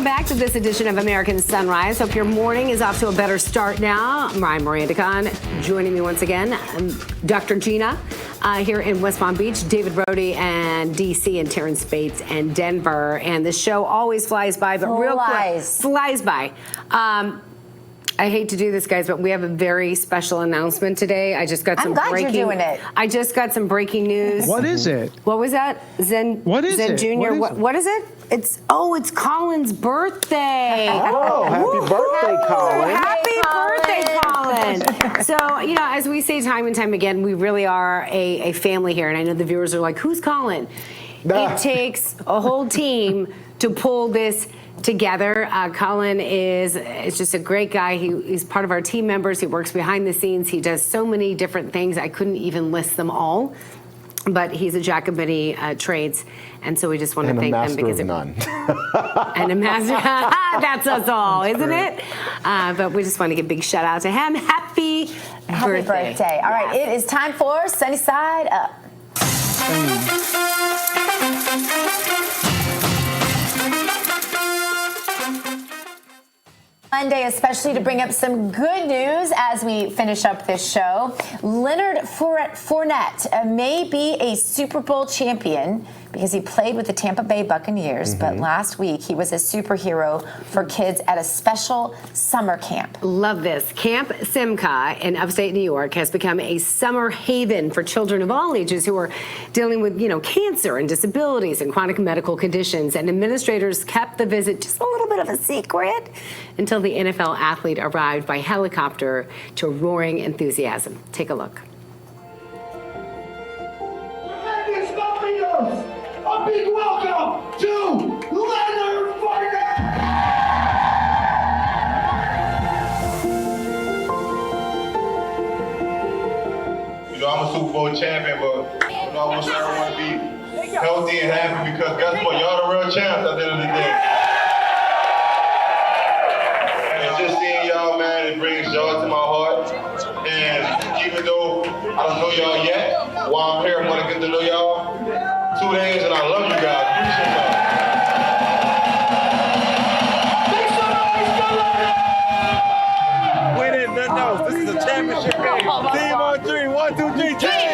Back to this edition of American Sunrise. Hope your morning is off to a better start now. I'm Miranda Khan. Joining me once again, Dr. Gina here in West Palm Beach, David Brody and DC, and Terrance Bates and Denver. And the show always flies by, but real quick, flies by. I hate to do this, guys, but we have a very special announcement today. I just got some breaking. You're doing it. I just got some breaking news. What is it? What was that? What is Zen it? Jr. What is it? It's Colin's birthday. Oh, happy birthday, Colin. Happy birthday, Colin. So, as we say time and time again, we really are a family here. And I know the viewers are like, who's Colin? It takes a whole team to pull this together. Colin is just a great guy. He's part of our team members. He works behind the scenes. He does so many different things. I couldn't even list them all. But he's a jack of many trades, and so we just want to thank them because none. And a master. That's us all, isn't it? But we just want to give a big shout out to him. Happy birthday! All right, it is time for Sunny Side Up. Monday, especially to bring up some good news as we finish up this show. Leonard Fournette may be a Super Bowl champion because he played with the Tampa Bay Buccaneers, but last week he was a superhero for kids at a special summer camp. Love this. Camp Simca in upstate New York has become a summer haven for children of all ages who are dealing with, cancer and disabilities and chronic medical conditions. And administrators kept the visit just a little bit of a secret until the NFL athlete arrived by helicopter to roaring enthusiasm. Take a look. A big welcome to Leonard Fournette! You know, I'm a Super Bowl champion, but you know, I wish everyone to be healthy and happy because guess what? Y'all the real champs at the end of the day. And just seeing y'all, man, it brings joy to my heart. And even though I don't know y'all yet, while I'm here, I'm gonna get to know y'all. 2 days, and I love you guys. Appreciate y'all. Winning, nothing else. This is a championship game. Team on three. 1, 2, 3, team!